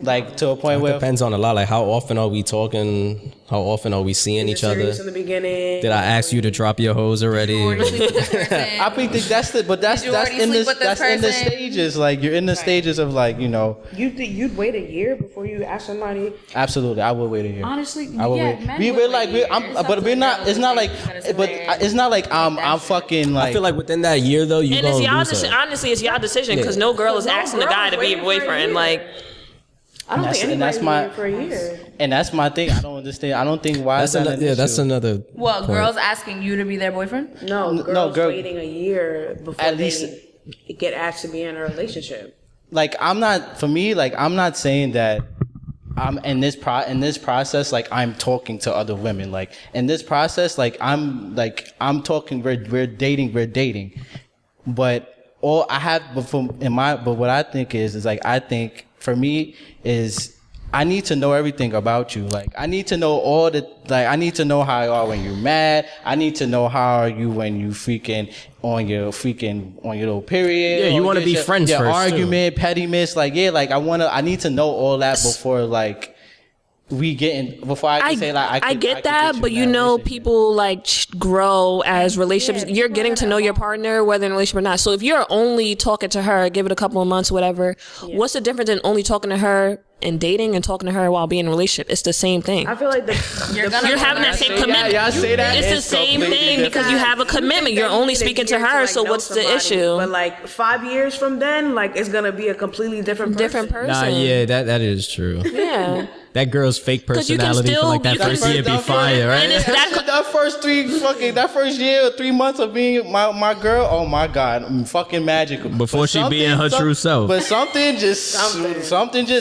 Like to a point It where depends on a lot. Like how often are we talking? How often are we seeing each other? Serious in the beginning. Did I ask you to drop your hose already? I think that's the but that's Did you that's already in sleep the with this that's in the person? stages. Like you're in the stages of like, you know. You'd wait a year before you ask somebody. Absolutely, I would wait a year. Honestly, I would yeah, wait. men We're would like wait a I'm, year. but we're not. It's not like. But it's not like I'm fucking like. I feel like within that year though, you And gonna it's y'all lose decision. her. Honestly, it's y'all decision because no girl is asking the guy to be a boyfriend. Like, I don't think and that's anybody's my- waiting for a year. And that's my thing. I don't understand. I don't think why. That's is that another. an Yeah, that's issue? another. Well, point. girls asking you to be their boyfriend? No, girls girl- waiting a year before At they least- get asked to be in a relationship. Like I'm not. For me, like I'm not saying that. I'm in this process. Like I'm talking to other women. Like in this process, like I'm talking. We're dating. But all I have, but what I think is like I think for me is I need to know everything about you. Like I need to know I need to know how you are when you're mad. I need to know how are you when you on your little period. Yeah, you or wanna be friends your first, too. argument, pettiness. Like yeah, like I need to know all that before like before I can say like I get that, but you know, people like grow as relationships. You're getting to know your partner, whether in a relationship or not. So if you're only talking to her, give it a couple of months, whatever. What's the difference in only talking to her and dating and talking to her while being in a relationship? It's the same thing. I feel like You're having that same commitment. y'all say that, It's the it's same completely thing because you have a commitment. You're only speaking to her. So what's the issue? But like 5 years from then, like it's gonna be a completely different person. Different person. Nah, yeah, that is true. Yeah. That girl's fake 'Cause you can personality for like that still- you first can year be still- fire, And it's right? that. that first year or 3 months of being my girl, oh my god, fucking magical. Before But she being something- her true self. But something just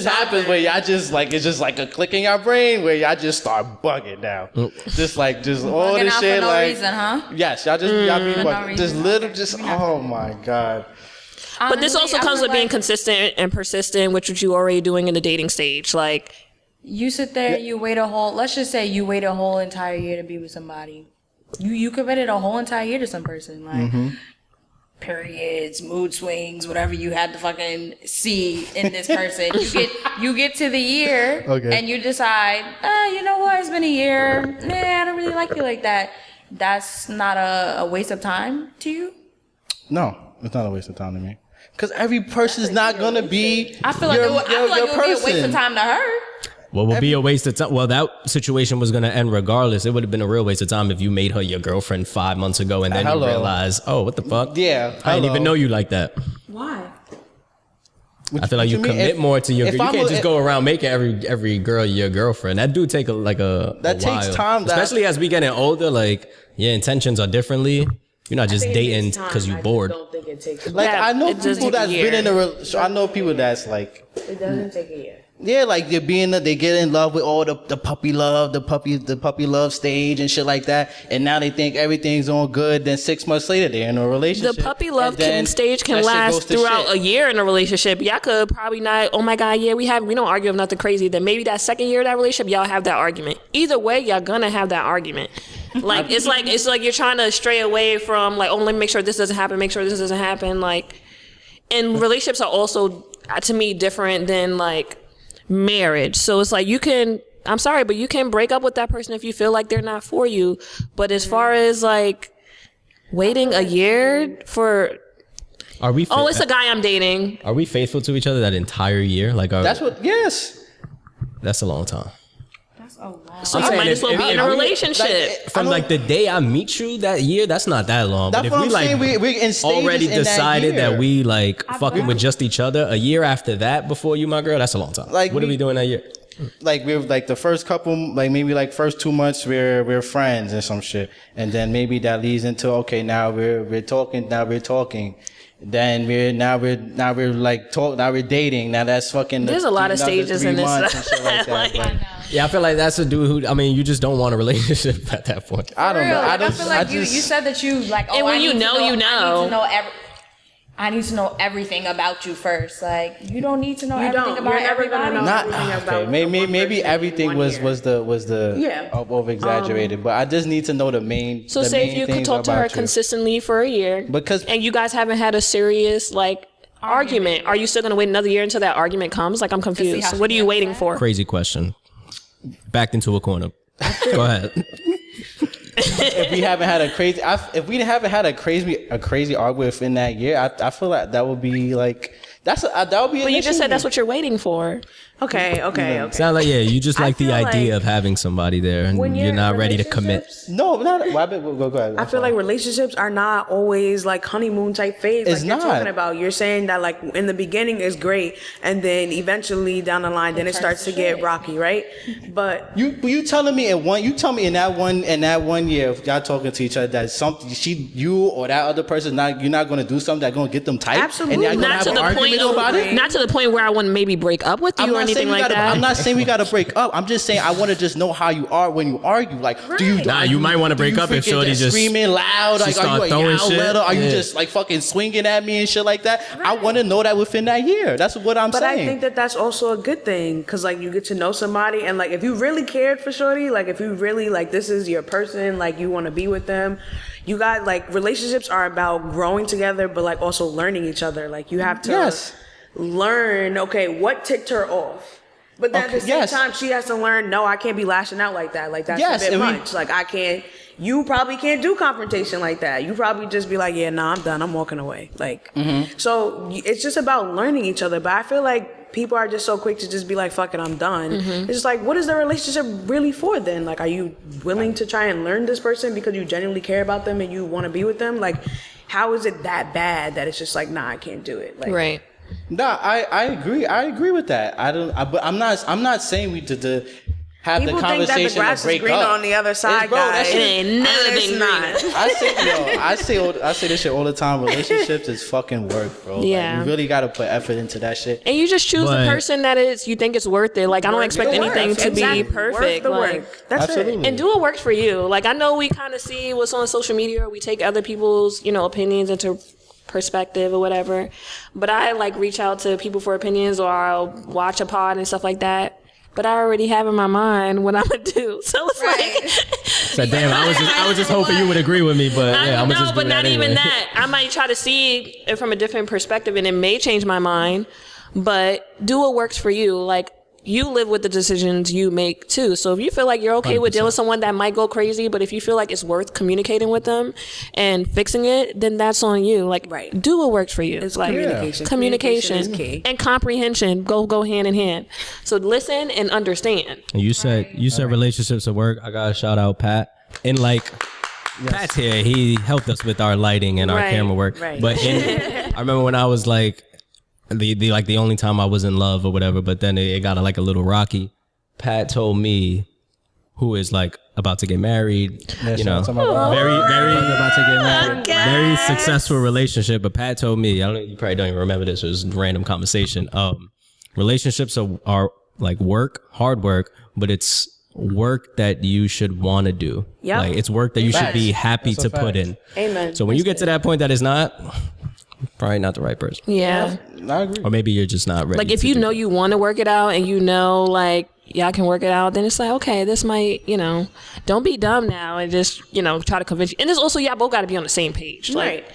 happens where y'all just like it's just like a click in your brain where y'all just start bugging now. Just all Bugging this out shit for no like reason, huh? yes, y'all be bugging. reason. Just little, just oh my god. But this Honestly, also I comes feel with being like consistent and persistent, which what you already doing in the dating stage. Like, you sit there, you wait let's just say you wait a whole entire year to be with somebody. You committed a whole entire year to some person. Like, periods, mood swings, whatever you had to fucking see in this person. You get to the year and you decide, you know what, it's been a year. Nah, I don't really like you like that. That's not a waste of time to you? No, it's not a waste of time to me. Because every person's not gonna be. I feel like it would be a waste of time to her. What would be a waste of time? Well, that situation was gonna end regardless. It would have been a real waste of time if you made her your girlfriend 5 months ago and then you Hello. realize, oh, what the fuck? Yeah, I didn't hello. even know you like that. Why? I feel like you mean? commit more to your. if You I'm can't a- just go around making every girl your girlfriend. That do take That takes while. time, especially as we getting older. Like your intentions are differently. You're not just dating because you bored. I don't think it takes. Like Yeah, I know it does people take a that's been in year. I know people that's like It doesn't take a year. yeah, like they get in love with all the puppy love, the puppy love stage and shit like that, and now they think everything's on good. Then 6 months later, they're in a the relationship. puppy love and then stage can that shit last goes to throughout shit. a year in a relationship. Y'all could probably not, oh my God, yeah, we don't argue of nothing crazy. Then maybe that second year of that relationship, y'all have that argument. Either way, y'all gonna have that argument. Like, it's like you're trying to stray away from like, oh, let me make sure this doesn't happen, make sure this doesn't happen. Like, and relationships are also, to me, different than like marriage. So it's like I'm sorry, but you can break up with that person if you feel like they're not for you. But as far as like waiting a year for, Are we? oh, it's a guy I'm dating. Are we faithful to each other that entire year? Like, That's what. Yes. That's a long time. So you saying might as well if- be if in a we- relationship. From like the day I meet you that year, that's not that long. That's But if what we I'm like saying. We're in stages already in that decided year. that we like fucking with just each other, a year after that, before you, my girl, that's a long time. Like, what are we- we doing that year? Like we're like the first couple, like maybe like first 2 months we're friends and some shit, and then maybe that leads into okay, now we're talking, then now we're dating. Now that's fucking. There's a lot of another stages 3 in this months and shit like that. Like- But Yeah, I feel like that's a dude who. I mean, you just don't want a relationship at that point. I don't know. Real, I like, don't. feel like I you just, said that you like. Oh, And when I you need to know, you know. I need to know everything about you first. Like you don't need to know You everything don't. about You're never gonna everybody. know. not everything okay. about Maybe one person in everything 1 was year. the Yeah. over exaggerated, but I just need to know the main. So the say main if you could things talk to her about you. consistently for a year, Because- and you guys haven't had a serious like argument, are you still going to wait another year until that argument comes? Like, I'm confused. What are you waiting for? Crazy question. Backed into a corner. Go ahead. If we haven't had a crazy argument within that year, I feel like that would be like that would be. But you just said that's what you're waiting for. Okay. Sound like you just like the feel idea like of having somebody there, and when you're not ready to commit. No, not. Go ahead. I feel like relationships are not always like honeymoon type phase. It's like you're not. talking about. You're saying that like in the beginning is great, and then eventually down the line, then it starts to get rocky, right? But you telling me in that one year, if y'all talking to each other, that something you or that other person you're not going to do something that's going to get them tight. Absolutely. And y'all Not to gonna have the an argument about it. Not to the point where I want to maybe break up with you or anything like that. I'm not saying we got to break up. I'm just saying I want to just know how you are when you argue. Like, do you? Nah, you might want to break up if shorty just screaming loud. Like, are you a throwing yell shit? letter? Are you just like fucking swinging at me and shit like that? I want to know that within that year. That's what I'm saying. But I think that that's also a good thing because like you get to know somebody and like if you really cared for shorty, like if you really like this is your person, like you want to be with them. You got like relationships are about growing together, but like also learning each other. Like you have to learn. Okay, what ticked her off. But then at the same time, she has to learn, no, I can't be lashing out like that. Like, that's a bit much. Like, I can't, you probably can't do confrontation like that. You probably just be like, yeah, nah, I'm done. I'm walking away. Like, so it's just about learning each other. But I feel like people are just so quick to just be like, fuck it, I'm done. It's just like, what is the relationship really for then? Like, are you willing to try and learn this person because you genuinely care about them and you want to be with them? Like, how is it that bad that it's just like, nah, I can't do it? Like, right. Nah, I agree. I agree with that. But I'm not saying we did have people the conversation think that the grass to break is greener up. on the other side, guys. It ain't never been greener. I say this shit all the time. Relationships is fucking work, bro. Yeah. Like, you really got to put effort into that shit. And you just choose the person that is you think is worth it. Like I don't expect anything to be perfect. Worth the like, work. That's absolutely. it. And do what works for you. Like I know we kind of see what's on social media. We take other people's opinions into perspective or whatever. But I like reach out to people for opinions or I'll watch a pod and stuff like that. But I already have in my mind what I'm gonna do. So it's like So damn, I was just hoping you would agree with me, but yeah, I'm gonna just do but that not anyway. even that. I might try to see it from a different perspective and it may change my mind. But do what works for you. Like you live with the decisions you make too. So if you feel like you're okay 100%. With dealing with someone that might go crazy, but if you feel like it's worth communicating with them and fixing it, then that's on you. Like, do what works for you. It's like communication. Communication is key. and comprehension go hand in hand. So listen and understand. And you said relationships at work. I gotta shout out Pat. And Pat's here. He helped us with our lighting and our camera work. Right. But I remember when I was like. The only time I was in love or whatever, but then it got like a little rocky. Pat told me, who is like about to get married, very about to get married. Very successful relationship. But Pat told me, you probably don't even remember this. It was a random conversation. Relationships are like hard work, but it's work that you should want to do. Yep. Like it's work that you should be happy to put in. Amen. So when you get to that point that is not. Probably not the right person. Yeah. I agree. Or maybe you're just not ready. Like if you know you want to work it out and like y'all can work it out, then it's like, okay, this might, don't be dumb now and just, try to convince you. And it's also y'all both got to be on the same page. Like,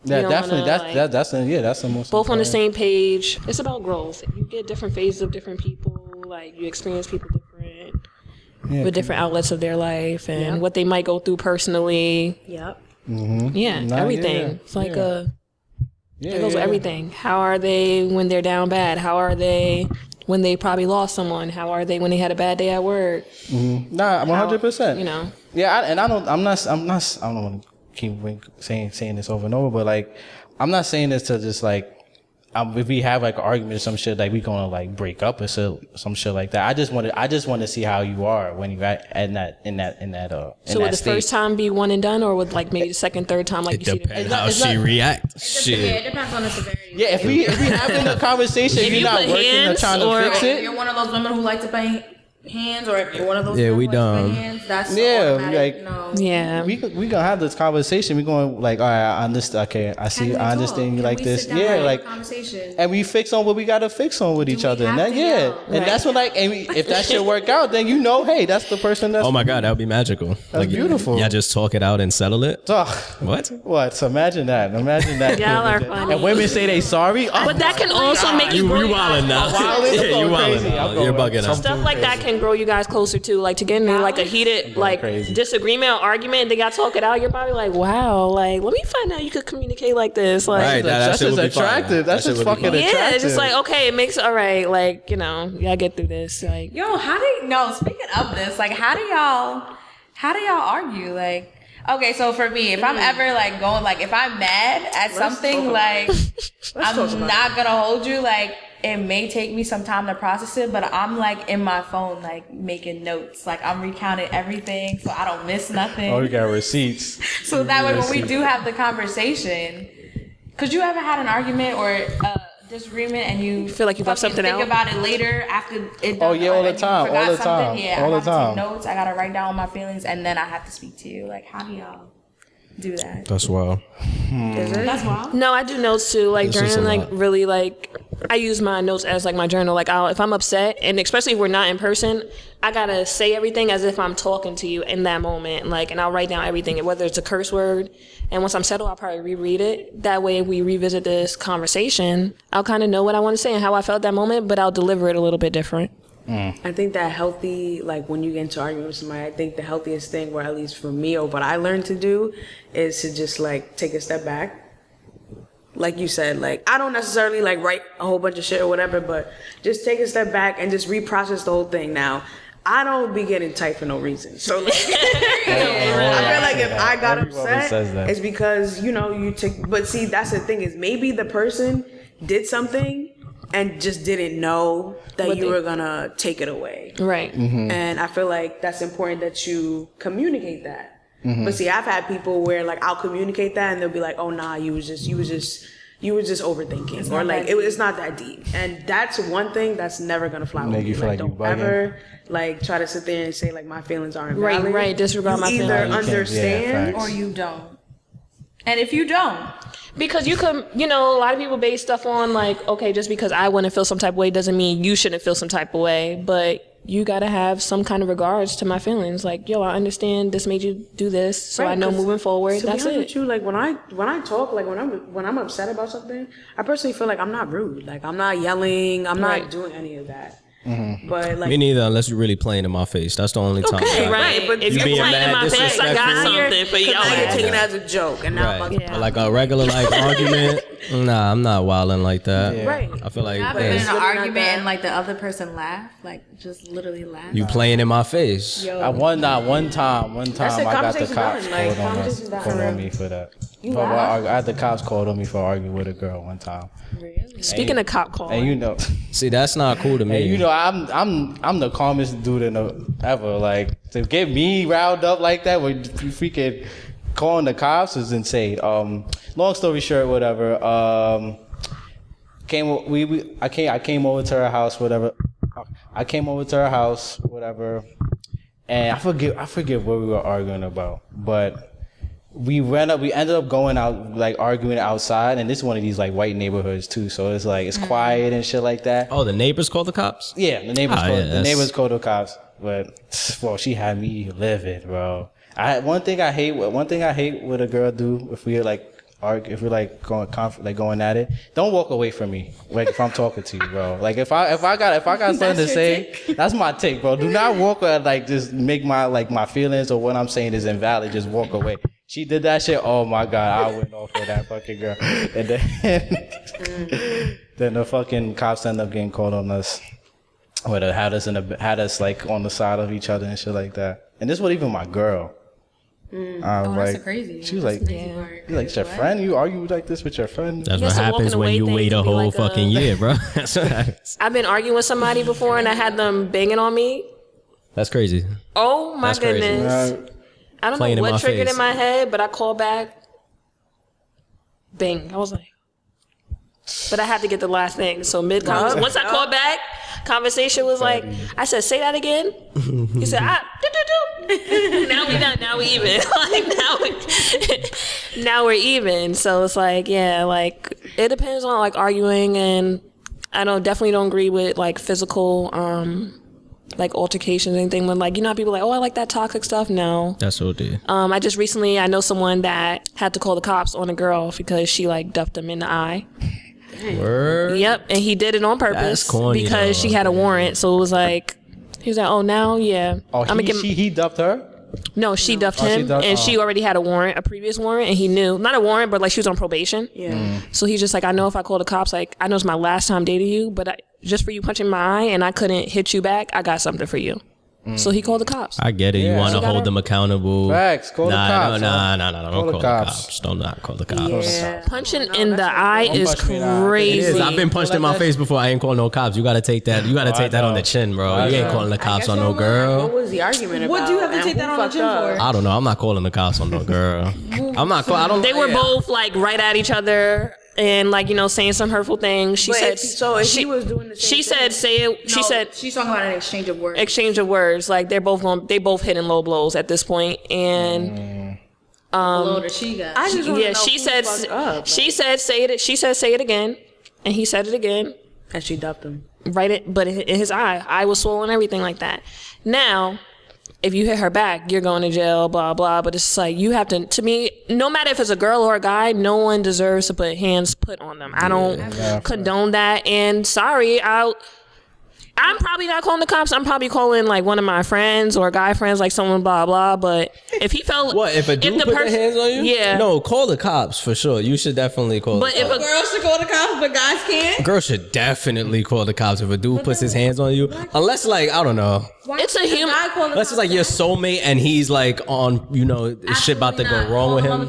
yeah, definitely. That's the most both on the same page. It's about growth. You get different phases of different people. Like you experience people different with different outlets of their life and what they might go through personally. Yep. Mm-hmm. Yeah, everything. Yeah. It's like it goes with everything. How are they when they're down bad? How are they when they probably lost someone? How are they when they had a bad day at work? Mm-hmm. Nah, 100%. Yeah, I don't want to keep saying this over and over, but like, I'm not saying this to just like, if we have like an argument or some shit, like we gonna like break up or some shit like that. I just want to see how you are when you in that. So would the first time be one and done, or would like maybe the second, third time like it you depends see? How she reacts. Yeah, it depends on the severity. Yeah, if we having a conversation, If you're you not put working or hands trying to or- fix If it. you're one of those women who like to hands, or if one of those Yeah, girls we likes dumb. my hands, that's Yeah, automatic, like- no. Yeah. We gonna have this conversation. We going like, all right, I understand. Okay, I see. I understand you like this. Yeah, like, conversation. and we fix on what we gotta fix on with each we other. And have that, to yeah, yell? and that's what like, and if that shit work out, then you know, hey, that's the person that's. Oh my god, that would be magical. That's beautiful. Yeah, just talk it out and settle it. Ugh. What? What? So imagine that. Imagine that. Y'all are funny. And women say they sorry. Oh, But that can also make you You grow. wildin' now. wildin'? Yeah, you I'm going wildin' crazy. now. I'm going You're bugging out. Stuff like that can grow you guys closer too. Like to get into like a heated like crazy. disagreement or argument, they got to talk it out. You're probably like, wow, like let me find out you could communicate like this. Like Right, that that's shit just would be fine. attractive. That's That shit just would be fucking fine. yeah, attractive. it's just like okay, it makes all right. Like y'all get through this. Like Yo, speaking of this, like how do y'all argue? Like, okay, so for me, if I'm ever like going, like if I'm mad at something, like I'm not gonna hold you, like it may take me some time to process it, but I'm like in my phone, like making notes, like I'm recounting everything so I don't miss nothing. Oh, you got receipts. So that way when we do have the conversation, cause you ever had an argument or disagreement and you feel like you left fucking something think out? about it later after it done, Oh, yeah, all or the you time, forgot all the something? time, Yeah, all I the gotta time. take notes, I gotta write down my feelings, and then I have to speak to you. Like, how do y'all do that? That's wild. That's wild. no, I do notes too. Like It's just during a like lot. really like I use my notes as like my journal. Like if I'm upset, and especially if we're not in person, I gotta say everything as if I'm talking to you in that moment. Like, and I'll write down everything, whether it's a curse word. And once I'm settled, I'll probably reread it. That way, if we revisit this conversation, I'll kind of know what I want to say and how I felt that moment, but I'll deliver it a little bit different. I think that healthy, like when you get into argument with somebody, I think the healthiest thing, or at least for me, or what I learned to do, is to just like take a step back. Like you said, like I don't necessarily like write a whole bunch of shit or whatever, but just take a step back and just reprocess the whole thing. Now, I don't be getting tight for no reason. So like, I feel like if I got Every woman upset, says that. it's because you take. But see, that's the thing is maybe the person did something and just didn't know that What you they- were gonna take it away. Right. And I feel like that's important that you communicate that. But see, I've had people where like I'll communicate that and they'll be like, "Oh nah, you was just overthinking," or like it's not that deep. And that's one thing that's never gonna fly with Make me. you feel like you don't bugging. ever like try to sit there and say like my feelings aren't Right, valid. right, disregard you my either feelings. You can't- yeah, understand facts. Or you don't. And if you don't, Because you could, a lot of people base stuff on like, okay, just because I want to feel some type of way doesn't mean you shouldn't feel some type of way. But you got to have some kind of regards to my feelings. Like, yo, I understand this made you do this, so Right, I know 'cause moving forward, to that's be honest it. with you, like when I talk, like when I'm upset about something, I personally feel like I'm not rude. Like I'm not yelling. I'm Right. not doing any of that. But like Me neither, unless you're really playing in my face. That's the only time. Okay, like, right, but if you you're being playing in mad, my face, I got disrespectful. something for you. now you're Like, taking it as a joke, and now I'm about Right. to Yeah. Like a regular like argument. Nah, I'm not wilding like that. Yeah. right. I feel like you ever been in it's an really not argument that. and like the other person laugh, like just literally laugh. you playing in my face. I one time That's it, I got the conversation cops done, like, called on us, conversation done. called on me for that. You But laugh? I had the cops called on me for arguing with a girl one time. Speaking of cop call, And See, that's not cool to me. and I'm the calmest dude ever. Like to get me riled up like that with freaking calling the cops is insane. Long story short, whatever. I came over to her house, whatever. I came over to her house, whatever, and I forget what we were arguing about, but we ended up going out, like arguing outside, and this is one of these like white neighborhoods too, so it's like it's quiet and shit like that. Oh, the neighbors called the cops? Yeah, the neighbors that's- called the cops, but well, she had me livid, bro. One thing I hate with a girl do if we like argue, if we're like going at it, don't walk away from me. Like if I'm talking to you, bro. Like if I got something to say, that's my take, bro. Do not walk like just make my feelings or what I'm saying is invalid. Just walk away. She did that shit. Oh my god, I went off for that fucking girl. And then the fucking cops ended up getting called on us. Or had us like on the side of each other and shit like that. And this wasn't even my girl. I was that's like, crazy. she was like, you like it's your friend? You argue like this with your friend? That's Yeah, what so happens walking when away you thing wait a can be whole like a- fucking year, bro. That's what happens. I've been arguing with somebody before and I had them banging on me. That's crazy. Oh my That's crazy. goodness. I don't Playing know in what my triggered face. in my head, but I called back. Bang. I was like, but I had to get the last thing. So mid conversation, once I called back, conversation was like, I said, say that again. He said, now we done. Now we even. Like now we're even. So it's like, yeah, like it depends on like arguing, and I definitely don't agree with like physical like altercations or anything. When like, you know how people are like, oh, I like that toxic stuff. No, That's so deep. I just recently, I know someone that had to call the cops on a girl because she like duffed him in the eye. Word. Yep, and he did it on purpose That's corny, because though. she had a warrant. So it was like, he was like, oh, now, yeah. Oh, he dubbed her? No, she duffed him, and she already had a previous warrant, and he knew. Not a warrant, but like she was on probation. Yeah. So he's just like, I know if I call the cops, like, I know it's my last time dating you, but just for you punching my eye and I couldn't hit you back, I got something for you. So he called the cops. I get it. You want to hold them accountable. Facts. Call the cops. Nah. Don't call the cops. Don't not call the cops. Yeah. Punching in the eye is crazy. It is. I've been punched in my face before. I ain't calling no cops. You gotta take that. You gotta take that on the chin, bro. You ain't calling the cops on no What girl. was the argument about? What do you have to and take who that on the fucked chin up? for? I don't know. I'm not calling the cops on no girl. I'm not. I don't. They were both like right at each other and like, you know, saying some hurtful things. She But said, if he was doing the same she said, say it. She No, said, she's talking about an exchange of words. exchange of words. Like they both hitting low blows at this point. And Blow that she got. I just want to yeah, know she who said, fucked up. she said, say it. She said, say it again, and he said it again. And she dumped him. But in his eye was swollen, everything like that. Now, if you hit her back, you're going to jail, blah, blah. But it's like, you have to me, no matter if it's a girl or a guy, no one deserves to put hands put on them. I don't condone that. And sorry, I'm probably not calling the cops. I'm probably calling like one of my friends or guy friends, like someone, blah, blah. But if he felt... What, if a dude put their hands on you? Yeah. No, call the cops for sure. You should definitely call But the if cops. a Girls should call the cops, but guys can't. Girl should definitely call the cops if a dude puts his hands on you. Unless, like, I don't know. it's a human... Unless it's like your soulmate and he's like on, you know, shit about to go wrong with him.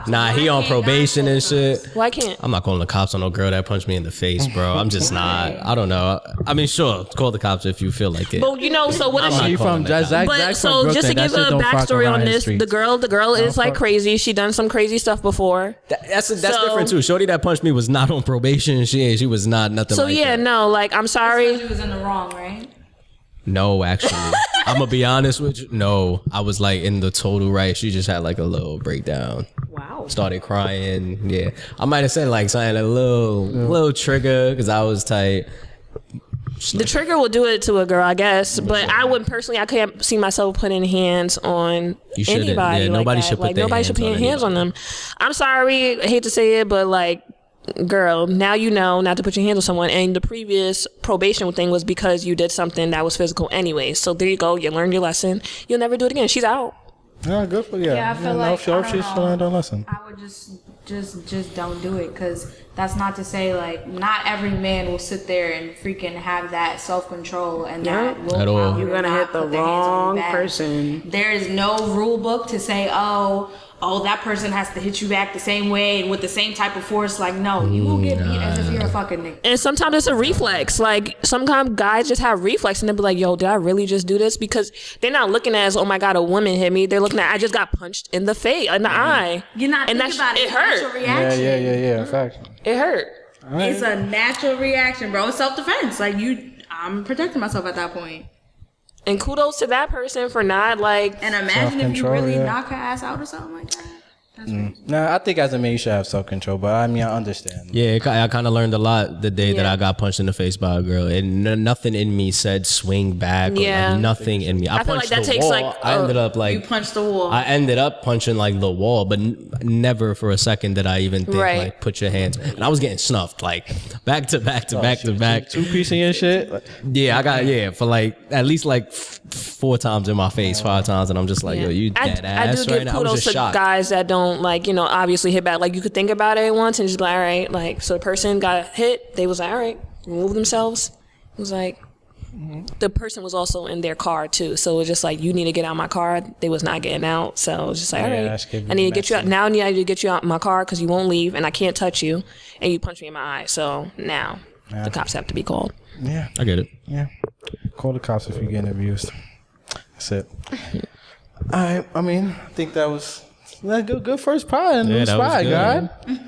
Nah, he on probation and shit. Why can't? I'm not calling the cops on no girl that punched me in the face, bro. I'm just not. I don't know. I mean, sure, call the cops if you feel like it. But you know, so what if I'm she... not calling the cops. But so just to give a backstory on this, the girl is like crazy. She done some crazy stuff before. That's different too. Shorty that punched me was not on probation. She was not nothing. So like yeah, that. no, like I'm sorry. She was in the wrong, right? No, actually, I'm gonna be honest with you. No, I was like in the total right. She just had like a little breakdown. Wow. Started crying. Yeah, I might have said like something a little trigger because I was tight. The trigger will do it to a girl, I guess. But I wouldn't personally. I can't see myself putting hands on You shouldn't. anybody. Yeah, like nobody that. should put like their nobody hands should put on hands on them. I'm sorry. I hate to say it, but like, girl, now you know not to put your hands on someone. And the previous probation thing was because you did something that was physical anyway. So there you go. You learned your lesson. You'll never do it again. She's out. Yeah, good for you. Yeah, I feel like I I she's don't know. learned a lesson. I would just don't do it, because that's not to say like not every man will sit there and freaking have that self-control and that Yeah. willpower At all. to You're gonna not hit the put their hands on your wrong back. person. There is no rule book to say, oh, that person has to hit you back the same way and with the same type of force. Like, no, you will get beat as if you're a fucking nigga. And sometimes it's a reflex. Like sometimes guys just have reflex and they'll be like, yo, did I really just do this? Because they're not looking at as, oh my God, a woman hit me. They're looking at, I just got punched in the face, in the eye. You're not and thinking about it. It It's a natural hurt. reaction. Yeah. Fact. It hurt. It's a natural reaction, bro. It's self-defense. Like, I'm protecting myself at that point. And kudos to that person for not like. And imagine if you Self-control, really yeah. knock her ass out or something like that. Nah, I think as a man you should have self control, but I mean I understand. Yeah, I kind of learned a lot the day that Yeah. I got punched in the face by a girl. And nothing in me said swing back. Or Yeah. like nothing in me. I feel like punched that the takes, wall. like, I ended up You like punched the wall. I ended up punching like the wall, but never for a second did I even think Right. like put your hands. And I was getting snuffed like back to back to back to back. Two piecing your shit. Yeah, I got for like at least like 4 times in my face, 5 times, and I'm just like, yo, you dead I ass do right give now. I was kudos just to shocked. guys that don't like, you know, obviously hit back. Like you could think about it once and just be like, all right, like so the person got hit, they was like, all right, remove themselves. It was like the person was also in their car too, so it was just like, you need to get out of my car. They was not getting out, so it was just like, all Yeah, right, that's gonna be I need to get you out messy. now. I need to get you out of my car because you won't leave and I can't touch you, and you punched me in my eye. So now the cops have to be called. Yeah. I get it. Yeah. Call the cops if you're getting abused. That's it. I mean, I think that was That's good first pod in the new that was spot, good.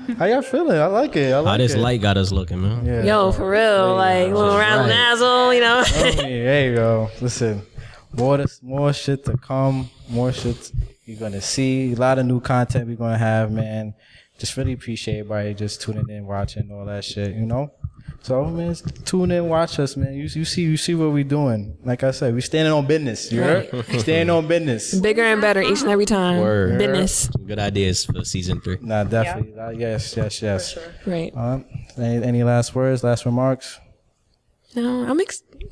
God. How y'all feeling? I like it. How this light got us looking, man. Yeah. Yo, for real, like little razzle dazzle, you know. Hey, yo, listen. More shit to come. More shit you're gonna see. A lot of new content we're gonna have, man. Just really appreciate everybody just tuning in, watching all that shit, you know. So, man, tune in, watch us, man. You see what we doing. Like I said, we standing on business. You heard? Standing on business. Bigger and better each and every time. Word. Business. Good ideas for season 3. Nah, definitely. Yes. For sure. Right. Any last words, last remarks?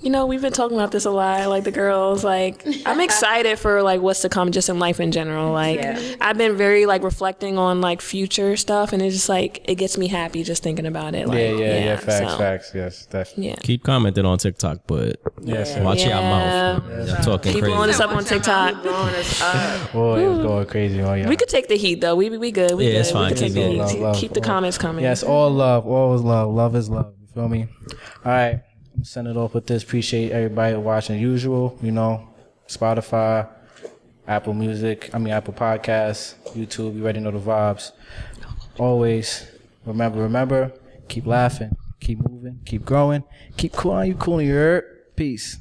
No, we've been talking about this a lot, like the girls, like I'm excited for like what's to come just in life in general. Like I've been very like reflecting on like future stuff, and it's just like it gets me happy just thinking about it. Like, Yeah. so, Facts. Yes, definitely. Yeah. Keep commenting on TikTok, but watch your mouth. Y'all talking Keep crazy. blowing us up on TikTok. Blowing us up. Boy, it's going crazy. Oh, yeah. We could take the heat though. We good. We Yeah, good. it's fine. We can take the Love, heat. love, Keep the love. comments coming. Yes, all love. Always love. Love is love. You feel me? All right. I'm send it off with this. Appreciate everybody watching. Usual, Spotify, Apple Podcasts, YouTube. You already know the vibes. Always remember, keep laughing, keep moving, keep growing, keep cool. You cool in your peace.